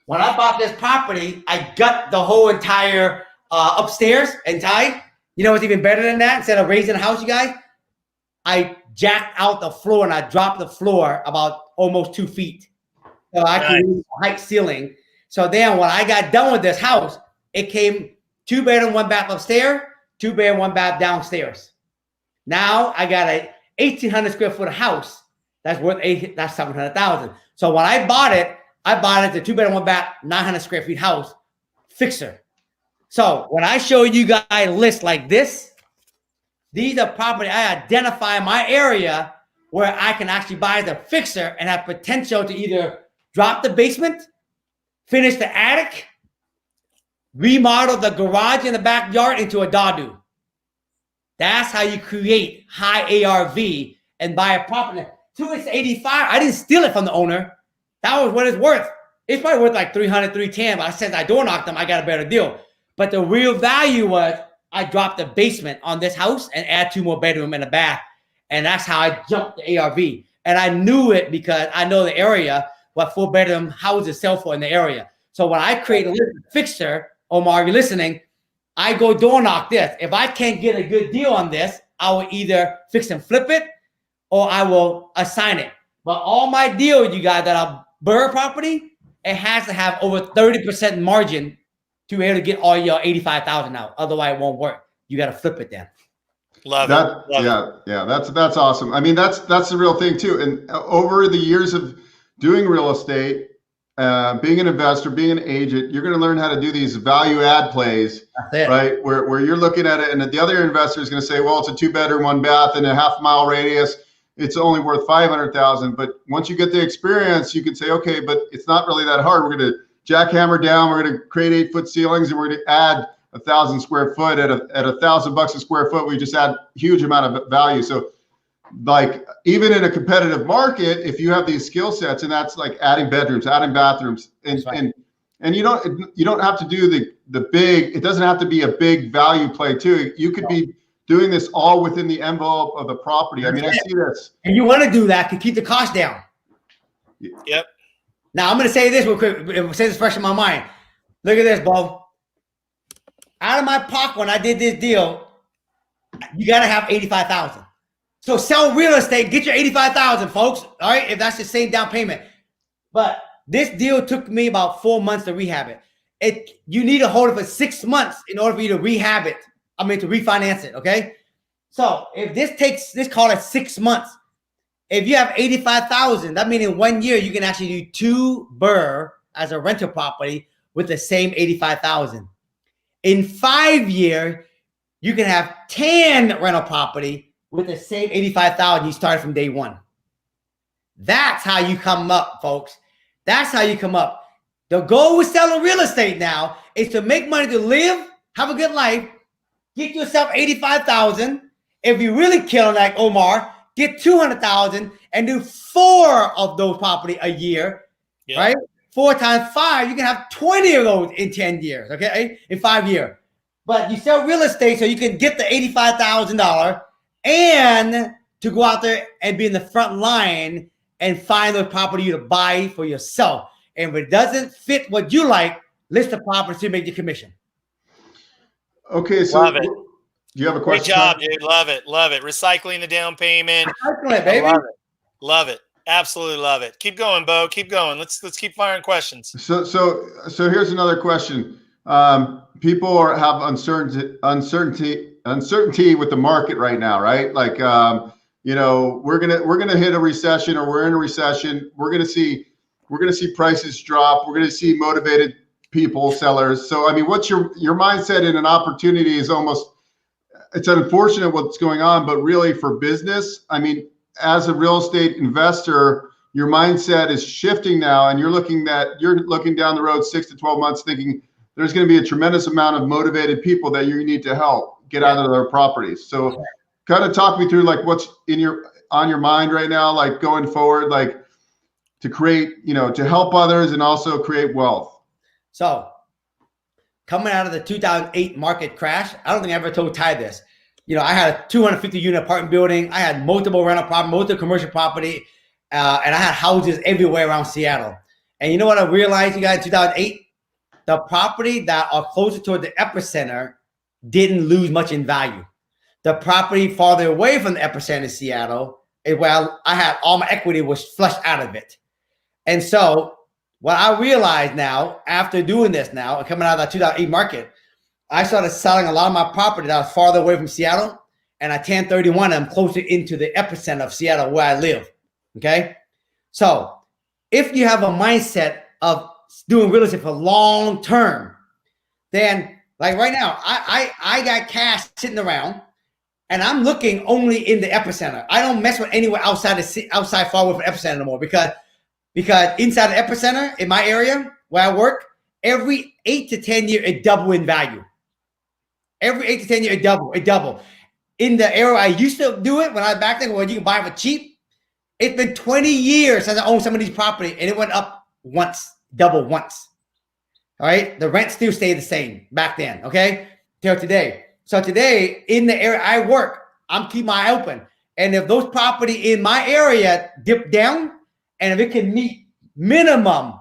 When I bought this property, I gut the whole entire upstairs inside. You know what's even better than that? Instead of raising the house, you guys, I jacked out the floor and I dropped the floor about almost 2 feet. So I could use a height ceiling. So then when I got done with this house, it came 2-bedroom, 1-bath upstairs, 2-bedroom, 1-bath downstairs. Now I got a 1,800 square foot house that's worth that's $700,000. So when I bought it the 2-bedroom, 1-bath, 900 square feet house, Fixture. So when I show you guys lists like this, these are property I identify in my area where I can actually buy the Fixture and have potential to either drop the basement, finish the attic, remodel the garage in the backyard into a dadu. That's how you create high ARV and buy a property. $285. I didn't steal it from the owner. That was what it's worth. It's probably worth like $300, $310. But since I door knocked them, I got a better deal. But the real value was I dropped the basement on this house and add 2 more bedroom and a bath. And that's how I jumped the ARV. And I knew it because I know the area, what 4-bedroom houses sell for in the area. So when I create a Fixture, Omar, you're listening, I go door knock this. If I can't get a good deal on this, I will either fix and flip it or I will assign it. But all my deals, you guys, that are BRRRR property, it has to have over 30% margin to be able to get all your $85,000 out. Otherwise, it won't work. You got to flip it then. Love that. it. Yeah. That's awesome. I mean, that's the real thing too. And over the years of doing real estate, being an investor, being an agent, you're going to learn how to do these value add plays, right? Where you're looking at it, and the other investor is going to say, well, it's a 2-bedroom, 1-bath in a half-mile radius. It's only worth $500,000. But once you get the experience, you can say, okay, but it's not really that hard. We're going to jackhammer down. We're going to create 8-foot ceilings, and we're going to add 1,000 square foot at $1,000 a square foot. We just add huge amount of value. So, like, even in a competitive market, if you have these skill sets, and that's like adding bedrooms, adding bathrooms, and you don't have to do the big. It doesn't have to be a big value play too. You could be doing this all within the envelope of the property. I mean, I see this. And you want to do that to keep the cost down. Yep. Now I'm going to say this real quick. Say this fresh in my mind. Look at this, Bo. Out of my pocket when I did this deal, you got to have $85,000. So sell real estate, get your $85,000, folks. All right, if that's the same down payment. But this deal took me about 4 months to rehab it. You need to hold it for 6 months in order for you to rehab it. I mean, to refinance it. Okay. So if this call it 6 months. If you have $85,000, that means in 1 year you can actually do 2 BRRRR as a rental property with the same $85,000. In 5 years, you can have 10 rental property with the same $85,000 you started from day one. That's how you come up, folks. That's how you come up. The goal with selling real estate now is to make money to live, have a good life, get yourself $85,000. If you really kill like Omar, get $200,000 and do 4 of those property a year, right? 4 times 5, you can have 20 of those in 10 years, okay? In 5 years. But you sell real estate so you can get the $85,000 and to go out there and be in the front line and find the property to buy for yourself. And if it doesn't fit what you like, list the property to make your commission. Okay, so love it. Do you have a question? Great job, dude. Love it. Love it. Recycling the down payment. Recycle it, baby. Love it. Absolutely love it. Keep going, Bo. Keep going. Let's keep firing questions. So here's another question. People have uncertainty with the market right now, right? Like, we're gonna hit a recession, or we're in a recession. We're gonna see prices drop. We're gonna see motivated people, sellers. So, I mean, what's your mindset in an opportunity is almost, it's unfortunate what's going on, but really for business, I mean, as a real estate investor, your mindset is shifting now, and you're looking down the road 6 to 12 months thinking there's going to be a tremendous amount of motivated people that you need to help get out of their properties. So kind of talk me through like what's on your mind right now, like going forward, like to create, to help others and also create wealth. So coming out of the 2008 market crash, I don't think I ever told Ty this. I had a 250 unit apartment building. I had multiple rental property, multiple commercial property, and I had houses everywhere around Seattle. And you know what I realized, you guys, in 2008? The property that are closer toward the epicenter didn't lose much in value. The property farther away from the epicenter in Seattle, well, I had all my equity was flushed out of it. And so what I realized now, after doing this now, and coming out of that 2008 market, I started selling a lot of my property that was farther away from Seattle, and I 1031 them closer into the epicenter of Seattle where I live. Okay. So if you have a mindset of doing real estate for long term, then like right now, I got cash sitting around and I'm looking only in the epicenter. I don't mess with anywhere outside far away from the epicenter anymore because inside the epicenter in my area where I work, every 8 to 10 years, it double in value. Every 8 to 10 years, it double. In the area I used to do it when I was back then, where you can buy for cheap, it's been 20 years since I owned some of these property, and it went up once, double once. All right, the rent still stayed the same back then. Okay, till today. So today, in the area I work, I'm keeping my eye open, and if those property in my area dip down, and if it can meet minimum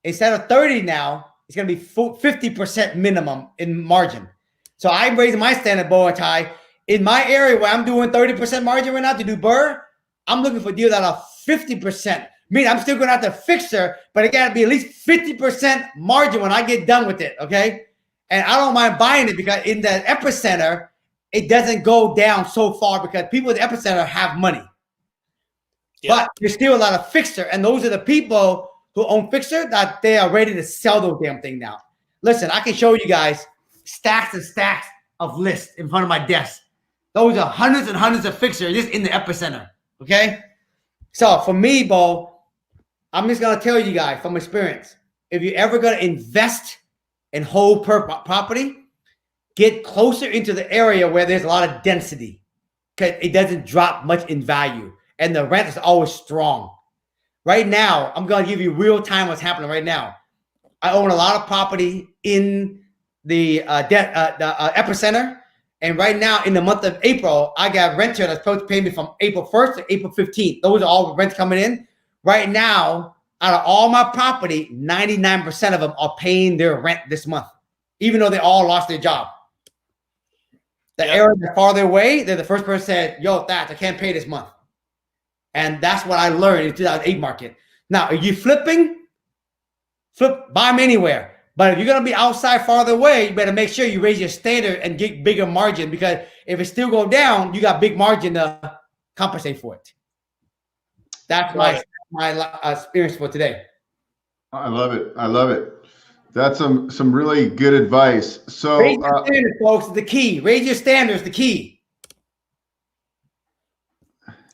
instead of 30 now, it's gonna be 50% minimum in margin. So I'm raising my standard, bow and tie. In my area where I'm doing 30% margin right now to do BRRRR, I'm looking for deals that are 50%. Meaning I'm still going after Fixture, but it got to be at least 50% margin when I get done with it, okay? And I don't mind buying it because in the epicenter, it doesn't go down so far because people in the epicenter have money. Yeah. But there's still a lot of Fixture, and those are the people who own Fixture that they are ready to sell those damn thing now. Listen, I can show you guys stacks and stacks of lists in front of my desk. Those are hundreds and hundreds of Fixture just in the epicenter. Okay. So for me, Bo, I'm just going to tell you guys from experience, if you're ever going to invest and hold property, get closer into the area where there's a lot of density because it doesn't drop much in value and the rent is always strong. Right now, I'm going to give you real time what's happening right now. I own a lot of property in the epicenter. And right now, in the month of April, I got renter that's supposed to pay me from April 1st to April 15th. Those are all rents coming in. Right now, out of all my property, 99% of them are paying their rent this month, even though they all lost their job. The area that's farther away, they're the first person said, yo, Thach, I can't pay this month. And that's what I learned in the 2008 market. Now, if you're flipping, buy them anywhere. But if you're going to be outside farther away, you better make sure you raise your standard and get bigger margin because if it still go down, you got big margin to compensate for it. That's my experience for today. I love it. I love it. That's some really good advice. So raise your standards, folks, is the key. Raise your standards, the key.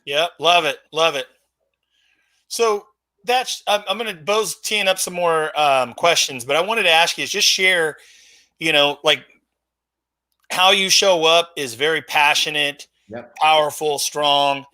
Yep, love it, love it. So I'm going to Bo's teeing up some more questions, but I wanted to ask you is just share, like how you show up is very passionate, powerful, strong.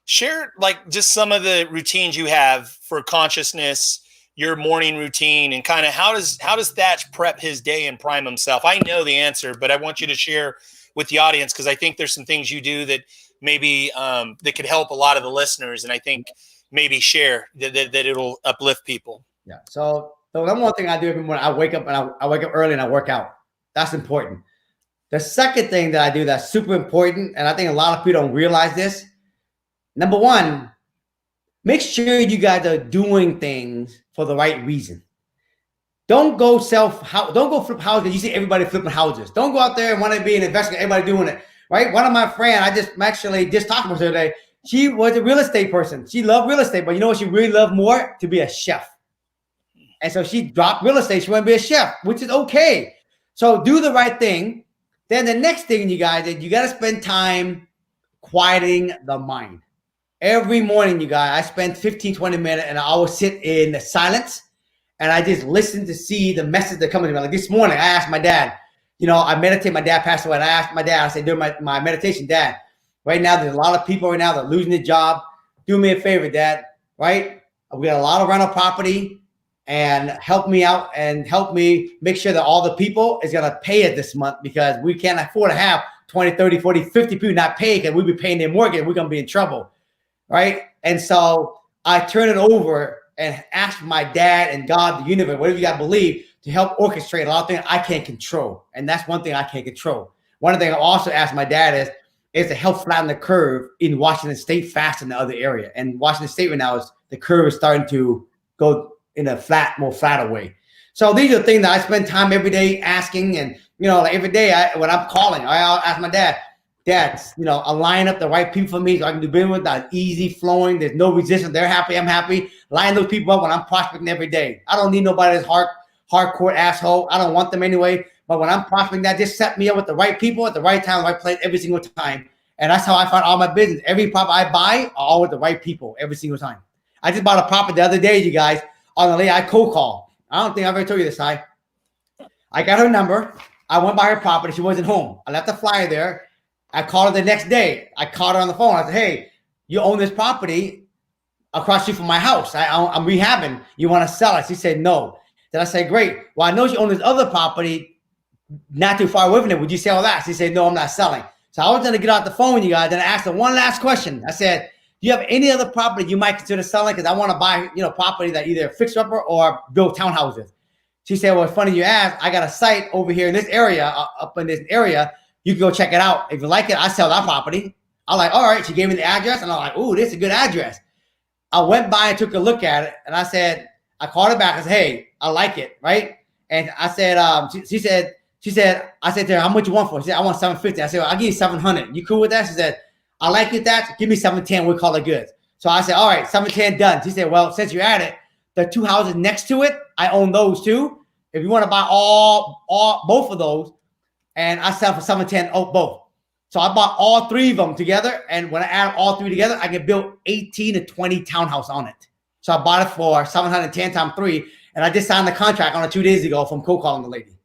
Share like just some of the routines you have for consciousness, your morning routine, and kind of how does Thach prep his day and prime himself? I know the answer, but I want you to share with the audience because I think there's some things you do that maybe that could help a lot of the listeners, and I think maybe share that it'll uplift people. Yeah. So the number one thing I do every morning, I wake up and I wake up early and I work out. That's important. The second thing that I do that's super important, and I think a lot of people don't realize this. Number one, make sure you guys are doing things for the right reason. Don't go flip houses. You see everybody flipping houses. Don't go out there and want to be an investor. Everybody doing it, right? One of my friends, I just talked to her today. She was a real estate person. She loved real estate, but you know what she really loved more? To be a chef. And so she dropped real estate. She wanted to be a chef, which is okay. So do the right thing. Then the next thing, you guys, is you got to spend time quieting the mind. Every morning, you guys, I spend 15, 20 minutes and I always sit in silence and I just listen to see the message that comes to me. Like this morning, I asked my dad, I meditate. My dad passed away. And I asked my dad, I said, during my meditation, Dad, right now, there's a lot of people right now that are losing their job. Do me a favor, Dad, right? We got a lot of rental property and help me out and help me make sure that all the people is going to pay it this month because we can't afford to have 20, 30, 40, 50 people not pay because we'll be paying their mortgage. We're going to be in trouble, right? And so I turn it over and ask my dad and God, the universe, whatever you got to believe, to help orchestrate a lot of things I can't control. And that's one thing I can't control. One of the things I also asked my dad is to help flatten the curve in Washington State faster than the other area. And Washington State right now the curve is starting to go in a more flatter way. So these are the things that I spend time every day asking. And, like every day when I'm calling, I'll ask my dad, align up the right people for me so I can do business with that easy flowing. There's no resistance. They're happy. I'm happy. Line those people up when I'm prospecting every day. I don't need nobody that's hardcore asshole. I don't want them anyway. But when I'm prospecting that, just set me up with the right people at the right time, the right place every single time. And that's how I find all my business. Every property I buy are all with the right people every single time. I just bought a property the other day, you guys, on the lady I cold call. I don't think I've ever told you this, Ty. I got her number. I went by her property. She wasn't home. I left the flyer there. I called her the next day. I called her on the phone. I said, hey, you own this property across the street from my house. I'm rehabbing. You want to sell it? She said, no. Then I said, great. Well, I know you own this other property not too far away from it. Would you sell that? She said, no, I'm not selling. So I was going to get off the phone, you guys. Then I asked her one last question. I said, do you have any other property you might consider selling? Because I want to buy, property that either fix upper or build townhouses. She said, well, it's funny you asked. I got a site over here in this area, up in this area. You can go check it out. If you like it, I sell that property. I'm like, all right. She gave me the address. And I'm like, ooh, this is a good address. I went by and took a look at it. And I called her back. I said, hey, I like it, right? And I said, I said to her, how much you want for it? She said, I want $750. I said, well, I'll give you $700. You cool with that? She said, I like it that. Give me $710. We'll call it good. So I said, all right, $710 done. She said, well, since you're at it, the two houses next to it, I own those too. If you want to buy both of those, and I sell for $710 both. So I bought all three of them together. And when I add all three together, I can build 18 to 20 townhouse on it. So I bought it for $710 times 3. And I just signed the contract on it 2 days ago from cold calling the lady.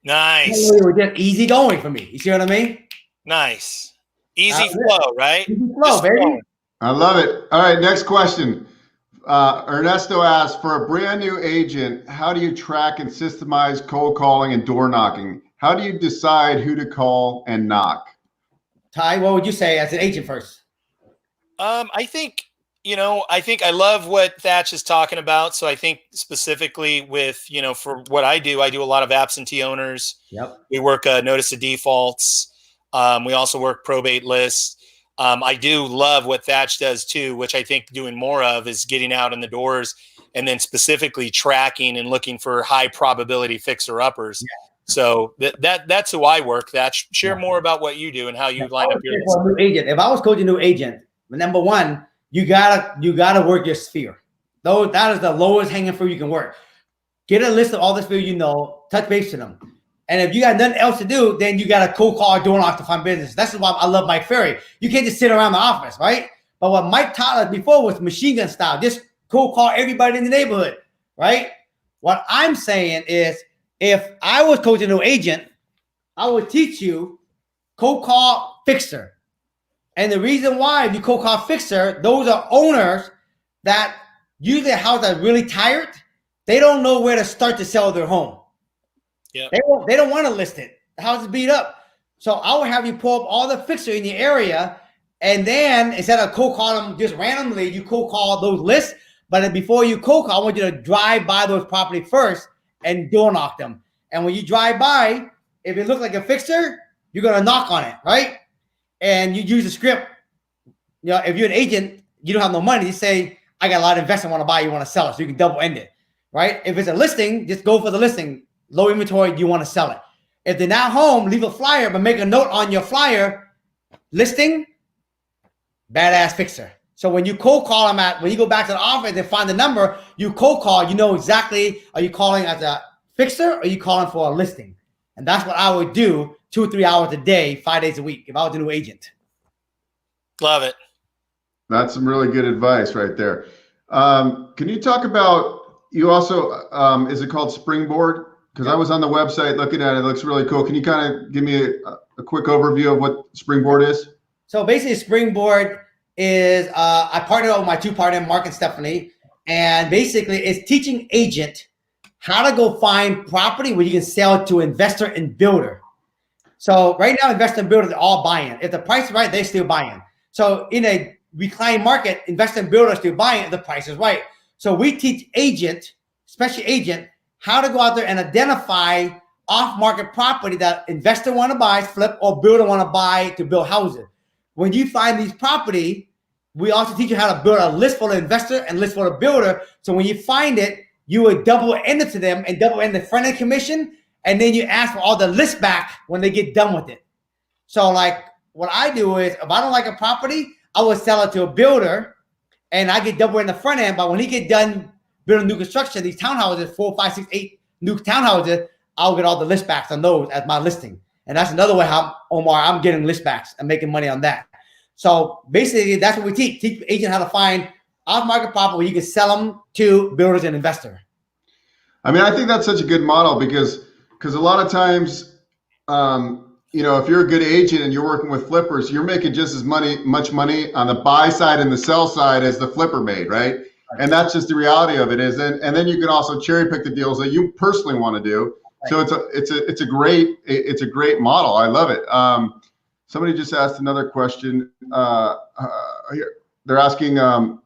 Nice. It was just easy going for me. You see what I mean? Nice. Easy flow, right? Easy flow, baby. Flowing. I love it. All right, next question. Ernesto asks, for a brand new agent, how do you track and systemize cold calling and door knocking? How do you decide who to call and knock? Ty, what would you say as an agent first? I think I love what Thach is talking about. So I think specifically with, for what I do a lot of absentee owners. Yep. We work notice of defaults. We also work probate lists. I do love what Thach does too, which I think doing more of is getting out in the doors and then specifically tracking and looking for high probability fixer uppers. Yeah. So that's who I work. Thach, share more about what you do and how you line up your list. New agent. If I was coaching a new agent, number one, you gotta work your sphere. Though that is the lowest hanging fruit you can work. Get a list of all the sphere touch base to them. And if you got nothing else to do, then you got to cold call or door knock to find business. That's why I love Mike Ferry. You can't just sit around the office, right? But what Mike taught us before was machine gun style. Just cold call everybody in the neighborhood, right? What I'm saying is, if I was coaching a new agent, I would teach you cold call fixer. And the reason why, if you cold call fixer, those are owners that usually house are really tired. They don't know where to start to sell their home. Yep. They don't want to list it. The house is beat up. So I will have you pull up all the fixer in the area. And then instead of cold call them just randomly, you cold call those lists. But then before you cold call, I want you to drive by those property first and door knock them. And when you drive by, if it looks like a fixer, you're going to knock on it, right? And you use the script. If you're an agent, you don't have no money. You say, I got a lot of investment, I want to buy, you want to sell it. So you can double end it, right? If it's a listing, just go for the listing. Low inventory, you want to sell it. If they're not home, leave a flyer, but make a note on your flyer, listing, badass fixer. So when you cold call them when you go back to the office and find the number, you cold call, you know exactly, are you calling as a fixer or are you calling for a listing? And that's what I would do 2 or 3 hours a day, 5 days a week if I was a new agent. Love it. That's some really good advice right there. Can you talk about, you also, is it called Springboard? Because I was on the website looking at it. It looks really cool. Can you kind of give me a quick overview of what Springboard is? So basically Springboard is, I partnered with my 2 partners, Mark and Stephanie, and basically it's teaching agent how to go find property where you can sell to investor and builder. So right now, investor and builder are all buying. If the price is right, they're still buying. So in a reclining market, investor and builder are still buying if the price is right. So we teach agent, especially agent, how to go out there and identify off-market property that investor want to buy, flip, or builder want to buy to build houses. When you find these property, we also teach you how to build a list for the investor and list for the builder. So when you find it, you would double end it to them and double end the front end commission. And then you ask for all the list back when they get done with it. So like what I do is if I don't like a property, I would sell it to a builder and I get double in the front end. But when he get done building new construction, these townhouses, 4, 5, 6, 8 new townhouses, I'll get all the list backs on those as my listing. And that's another way how, Omar, I'm getting list backs and making money on that. So basically that's what we teach agent how to find off-market property where you can sell them to builders and investors. I mean, I think that's such a good model because a lot of times, you know, if you're a good agent and you're working with flippers, you're making just as much money on the buy side and the sell side as the flipper made, right? And that's just the reality of it is. And then you can also cherry pick the deals that you personally want to do. So it's a great model. I love it. Somebody just asked another question. They're asking, how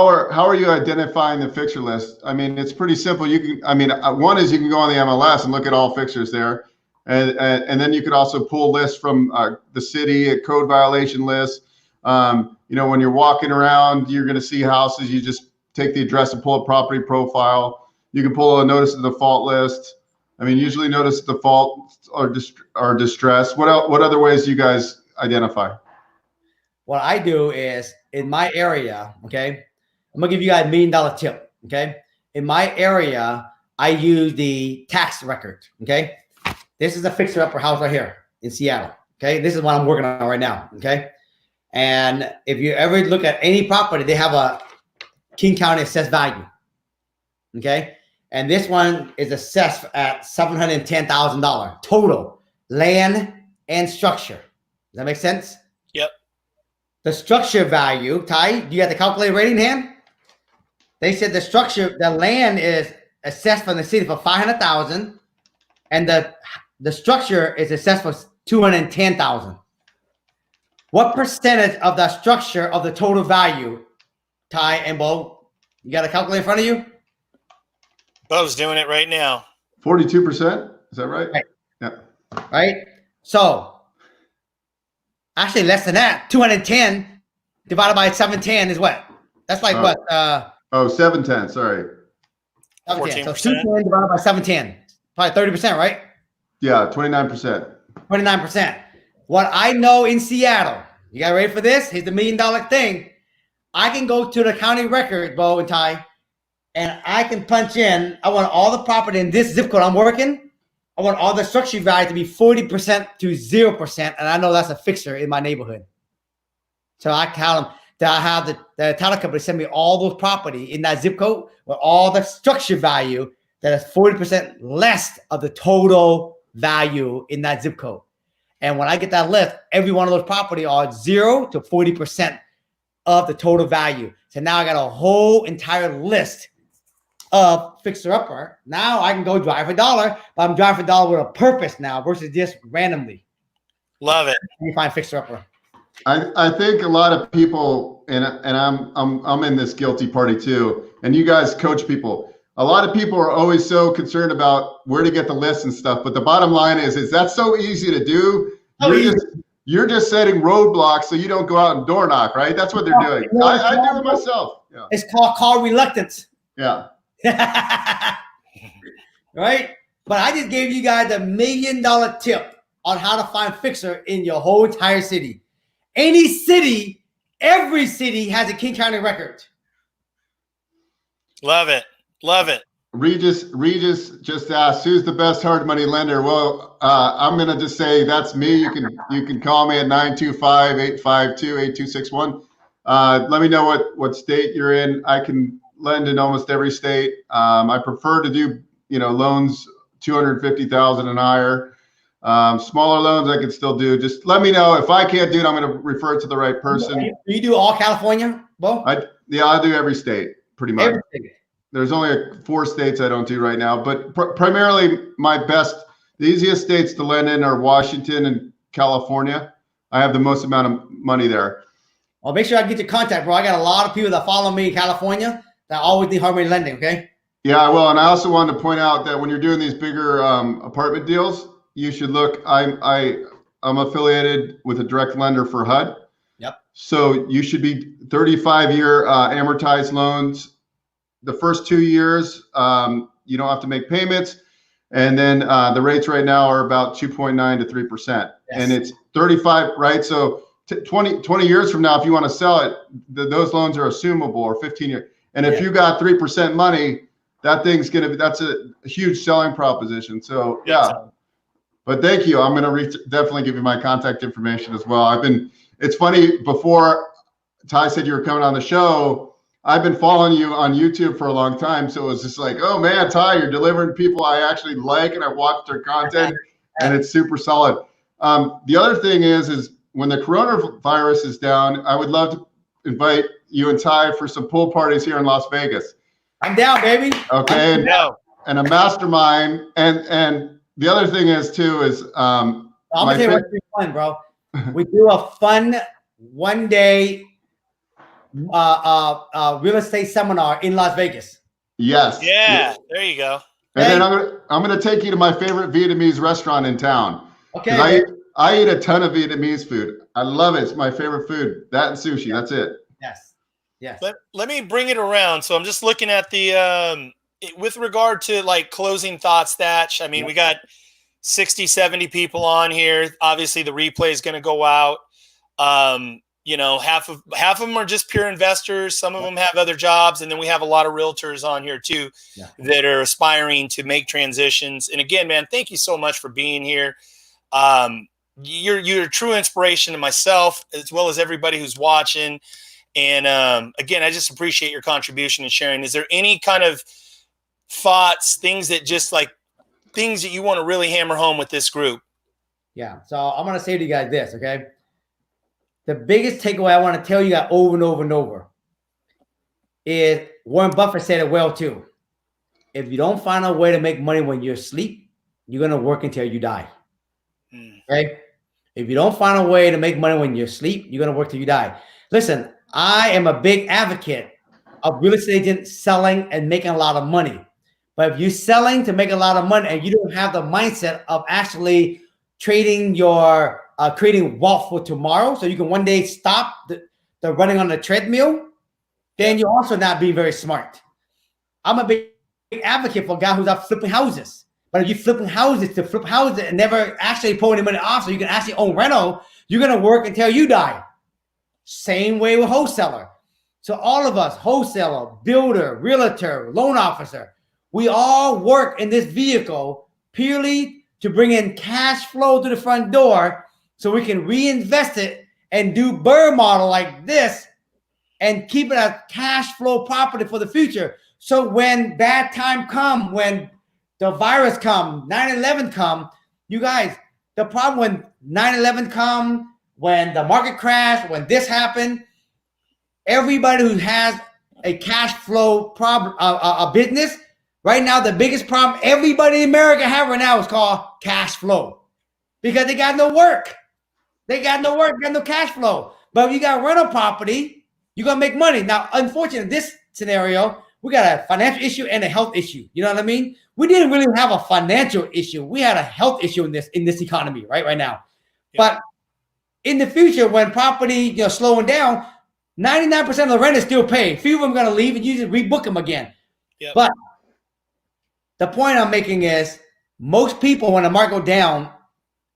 are you identifying the fixture list? I mean, it's pretty simple. One is you can go on the MLS and look at all fixtures there. And then you could also pull lists from the city, a code violation list. You know, when you're walking around, you're going to see houses. You just take the address and pull a property profile. You can pull a notice of default list. I mean, usually notice of default or distress. What other ways do you guys identify? What I do is in my area, okay, I'm gonna give you guys $1 million tip, okay? In my area, I use the tax record, okay? This is a fixer-upper house right here in Seattle, okay? This is what I'm working on right now, okay? And if you ever look at any property, they have a King County assessed value, okay? And this one is assessed at $710,000 total, land and structure. Does that make sense? Yep. The structure value, Ty, do you have the calculator rating in hand? They said the land is assessed from the city for $500,000, and the structure is assessed for $210,000. What percentage of the structure of the total value, Ty and Bo? You got a calculator in front of you? Bo's doing it right now. 42%? Is that right? Right. Yeah. Right. So actually less than that. 210 divided by 710 is what? That's like what? 710. Sorry. 710. So 210 divided by 710. Probably 30%, right? Yeah, 29%. 29%. What I know in Seattle, you guys ready for this? Here's the $1 million thing. I can go to the county record, Bo and Ty, and I can punch in, I want all the property in this zip code I'm working. I want all the structure value to be 40% to 0%. And I know that's a fixer in my neighborhood. So I tell them that I have the title company send me all those property in that zip code with all the structure value that is 40% less of the total value in that zip code. And when I get that list, every one of those property are 0 to 40% of the total value. So now I got a whole entire list of fixer upper. Now I can go drive for $1, but I'm driving for $1 with a purpose now versus just randomly. Love it. You find fixer upper. I think a lot of people, and I'm in this guilty party too. And you guys coach people. A lot of people are always so concerned about where to get the list and stuff. But the bottom line is that's so easy to do. You're just setting roadblocks so you don't go out and door knock, right? That's what they're doing. I do it myself. Yeah. It's called reluctance. Yeah. Right? But I just gave you guys a $1 million tip on how to find fixer in your whole entire city. Any city Every city has a King County record. Love it. Love it. Regis just asked, who's the best hard money lender? Well, I'm going to just say that's me. You can call me at 925-852-8261. Let me know what state you're in. I can lend in almost every state. I prefer to do, loans 250,000 and higher. Smaller loans I can still do. Just let me know. If I can't do it, I'm going to refer it to the right person. Do you do all California, Bo? I do every state pretty much. Every state. There's only 4 states I don't do right now, but primarily the easiest states to lend in are Washington and California. I have the most amount of money there. Well, make sure I get your contact, bro. I got a lot of people that follow me in California that always need hard money lending, okay? Yeah, I will. And I also wanted to point out that when you're doing these bigger apartment deals, you should look. I'm affiliated with a direct lender for HUD. Yep. So you should be 35-year amortized loans. The first 2 years, you don't have to make payments. And then the rates right now are about 2.9 to 3%. Yes. And it's 35, right? So 20 years from now, if you want to sell it, those loans are assumable, or 15 years. And if you got 3% money, that's a huge selling proposition. So yeah. But thank you. I'm going to definitely give you my contact information as well. It's funny, before Ty said you were coming on the show, I've been following you on YouTube for a long time. So it was just like, oh man, Ty, you're delivering people I actually like, and I've watched their content, and it's super solid. The other thing is when the coronavirus is down, I would love to invite you and Ty for some pool parties here in Las Vegas. I'm down, baby. Okay. And a mastermind. And the other thing is I'm gonna tell you what's fun, bro. We do a fun 1-day real estate seminar in Las Vegas. Yes. Yeah. There you go. And then I'm gonna take you to my favorite Vietnamese restaurant in town. Okay. I eat a ton of Vietnamese food. I love it. It's my favorite food. That and sushi. That's it. Yes. Yes. Let me bring it around. So I'm just looking at the with regard to like closing thoughts, Thach. I mean, we got 60, 70 people on here. Obviously, the replay is going to go out. Half of them are just pure investors. Some of them have other jobs, and then we have a lot of realtors on here too that are aspiring to make transitions. And again, man, thank you so much for being here. You're a true inspiration to myself as well as everybody who's watching. And again, I just appreciate your contribution and sharing. Is there any kind of thoughts, things that you want to really hammer home with this group? Yeah. So I'm going to say to you guys this, okay? The biggest takeaway I want to tell you guys over and over and over is Warren Buffett said it well too. If you don't find a way to make money when you're asleep, you're going to work until you die. Okay? If you don't find a way to make money when you're asleep, you're going to work till you die. Listen, I am a big advocate of real estate agents selling and making a lot of money. But if you're selling to make a lot of money and you don't have the mindset of actually trading your creating wealth for tomorrow, so you can one day stop the running on the treadmill, then you're also not being very smart. I'm a big advocate for a guy who's out flipping houses. But if you're flipping houses to flip houses and never actually pull any money off so you can actually own rental, you're going to work until you die. Same way with wholesaler. So all of us, wholesaler, builder, realtor, loan officer, we all work in this vehicle purely to bring in cash flow to the front door so we can reinvest it and do BRRRR model like this and keep it a cash flow property for the future. So when bad time come, when the virus come, 9/11 come, you guys, the problem when 9/11 come, when the market crash, when this happened, everybody who has a cash flow problem, a business, right now, the biggest problem everybody in America have right now is called cash flow because they got no work. They got no work, got no cash flow. But if you got rental property, you're going to make money. Now, unfortunately, in this scenario, we got a financial issue and a health issue. You know what I mean? We didn't really have a financial issue. We had a health issue in this economy right now. Yeah. But in the future, when property slowing down, 99% of the rent is still paid. Few of them are going to leave and you just rebook them again. Yep. But the point I'm making is most people, when the market go down,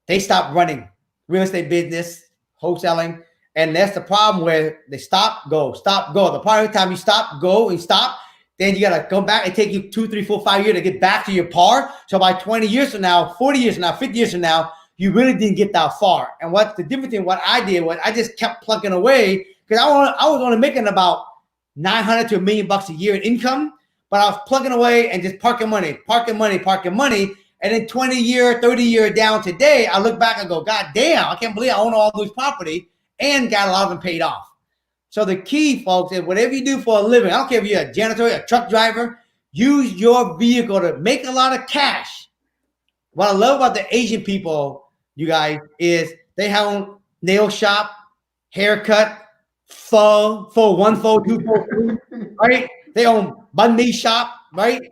they stop running real estate business, wholesaling, And that's the problem where they stop, go, stop, go. The part of the time you stop, go, and stop, then you got to go back and take you 2, 3, 4, 5 years to get back to your par. So by 20 years from now, 40 years from now, 50 years from now, you really didn't get that far. And what the difference in what I did was I just kept plugging away because I was only making about $900 to $1 million a year in income, but I was plugging away and just parking money. And then 20 year, 30 year down today, I look back and go, God damn, I can't believe I own all this property and got a lot of them paid off. So the key, folks, is whatever you do for a living, I don't care if you're a janitor, a truck driver, use your vehicle to make a lot of cash. What I love about the Asian people, you guys, is they have a nail shop, haircut, pho, 1 pho, 2 pho, 3, right? They own banh mi shop, right?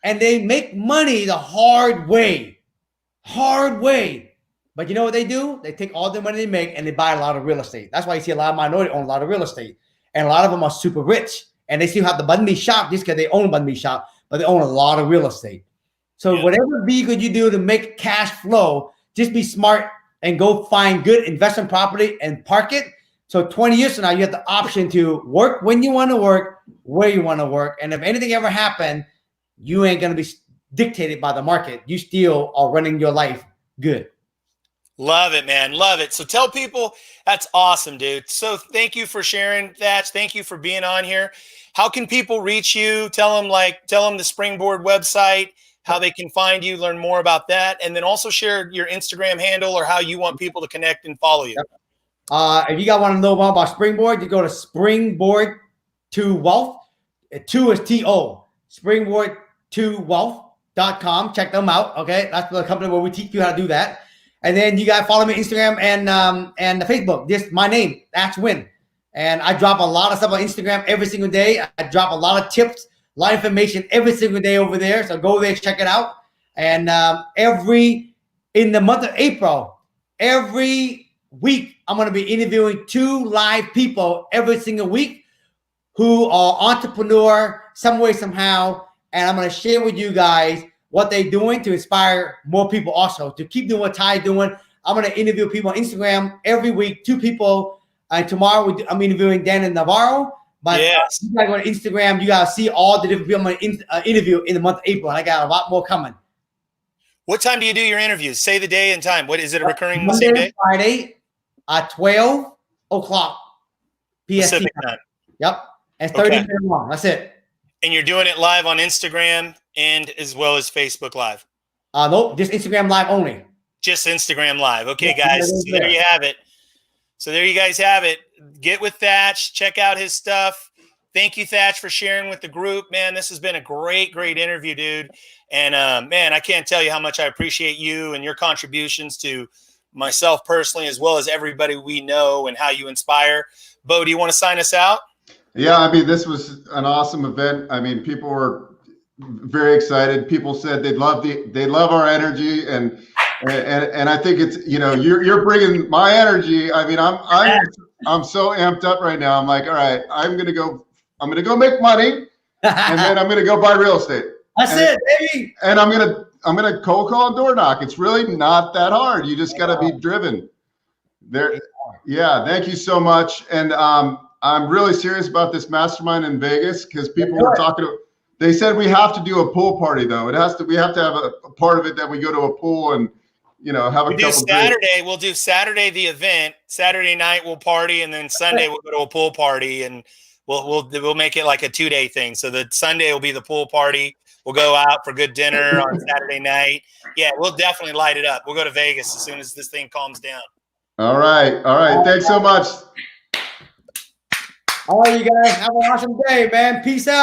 And they make money the hard way. But you know what they do? They take all the money they make and they buy a lot of real estate. That's why you see a lot of minority own a lot of real estate. And a lot of them are super rich. And they still have the banh mi shop just because they own banh mi shop, but they own a lot of real estate. So whatever vehicle you do to make cash flow, just be smart and go find good investment property and park it. So 20 years from now, you have the option to work when you want to work, where you want to work. And if anything ever happened, you ain't going to be dictated by the market. You still are running your life good. Love it, man. Love it. So tell people, that's awesome, dude. So thank you for sharing, Thach. Thank you for being on here. How can people reach you? Tell them the Springboard website, how they can find you, learn more about that. And then also share your Instagram handle or how you want people to connect and follow you. If you guys want to know more about Springboard, you go to Springboard to Wealth. 2 is T-O. Springboard2wealth.com. Check them out. Okay. That's the company where we teach you how to do that. And then you guys follow me on Instagram and the Facebook. Just my name, Thach Nguyen. And I drop a lot of stuff on Instagram every single day. I drop a lot of tips, a lot of information every single day over there. So go there, check it out. And in the month of April, every week, I'm going to be interviewing 2 live people every single week who are entrepreneur some way, somehow. And I'm going to share with you guys what they're doing to inspire more people also to keep doing what Ty's doing. I'm going to interview people on Instagram every week, 2 people. And tomorrow I'm interviewing Dan and Navarro. But you gotta go to Instagram. You gotta see all the different people I'm going to interview in the month of April. And I got a lot more coming. What time do you do your interviews? Say the day and time. What is it? A recurring Monday same day? Friday at 12 o'clock PST Pacific time. Yep. And 30 minutes long. That's it. And you're doing it live on Instagram and as well as Facebook Live? Nope, just Instagram Live only. Just Instagram Live. Okay, guys. So there you have it. So there you guys have it. Get with Thach. Check out his stuff. Thank you, Thach, for sharing with the group. Man, this has been a great interview, dude. And, man, I can't tell you how much I appreciate you and your contributions to myself personally as well as everybody we know and how you inspire. Bo, do you want to sign us out? Yeah, I mean, this was an awesome event. I mean, people were very excited. People said they love our energy, and I think it's, you know, you're bringing my energy. I mean, I'm so amped up right now. I'm like, all right, I'm gonna go make money, and then I'm gonna go buy real estate. That's it, baby. And I'm gonna cold call and door knock. It's really not that hard. You just gotta be driven. There, yeah. Thank you so much, and I'm really serious about this mastermind in Vegas because people were talking. They said we have to do a pool party though. We have to have a part of it that we go to a pool and, you know, have a couple Saturday. We'll do Saturday the event. Saturday night we'll party, and then Sunday we'll go to a pool party, and we'll make it like a 2-day thing. So the Sunday will be the pool party. We'll go out for good dinner on Saturday night. Yeah, we'll definitely light it up. We'll go to Vegas as soon as this thing calms down. All right. Thanks so much. All right, you guys have an awesome day, man. Peace out.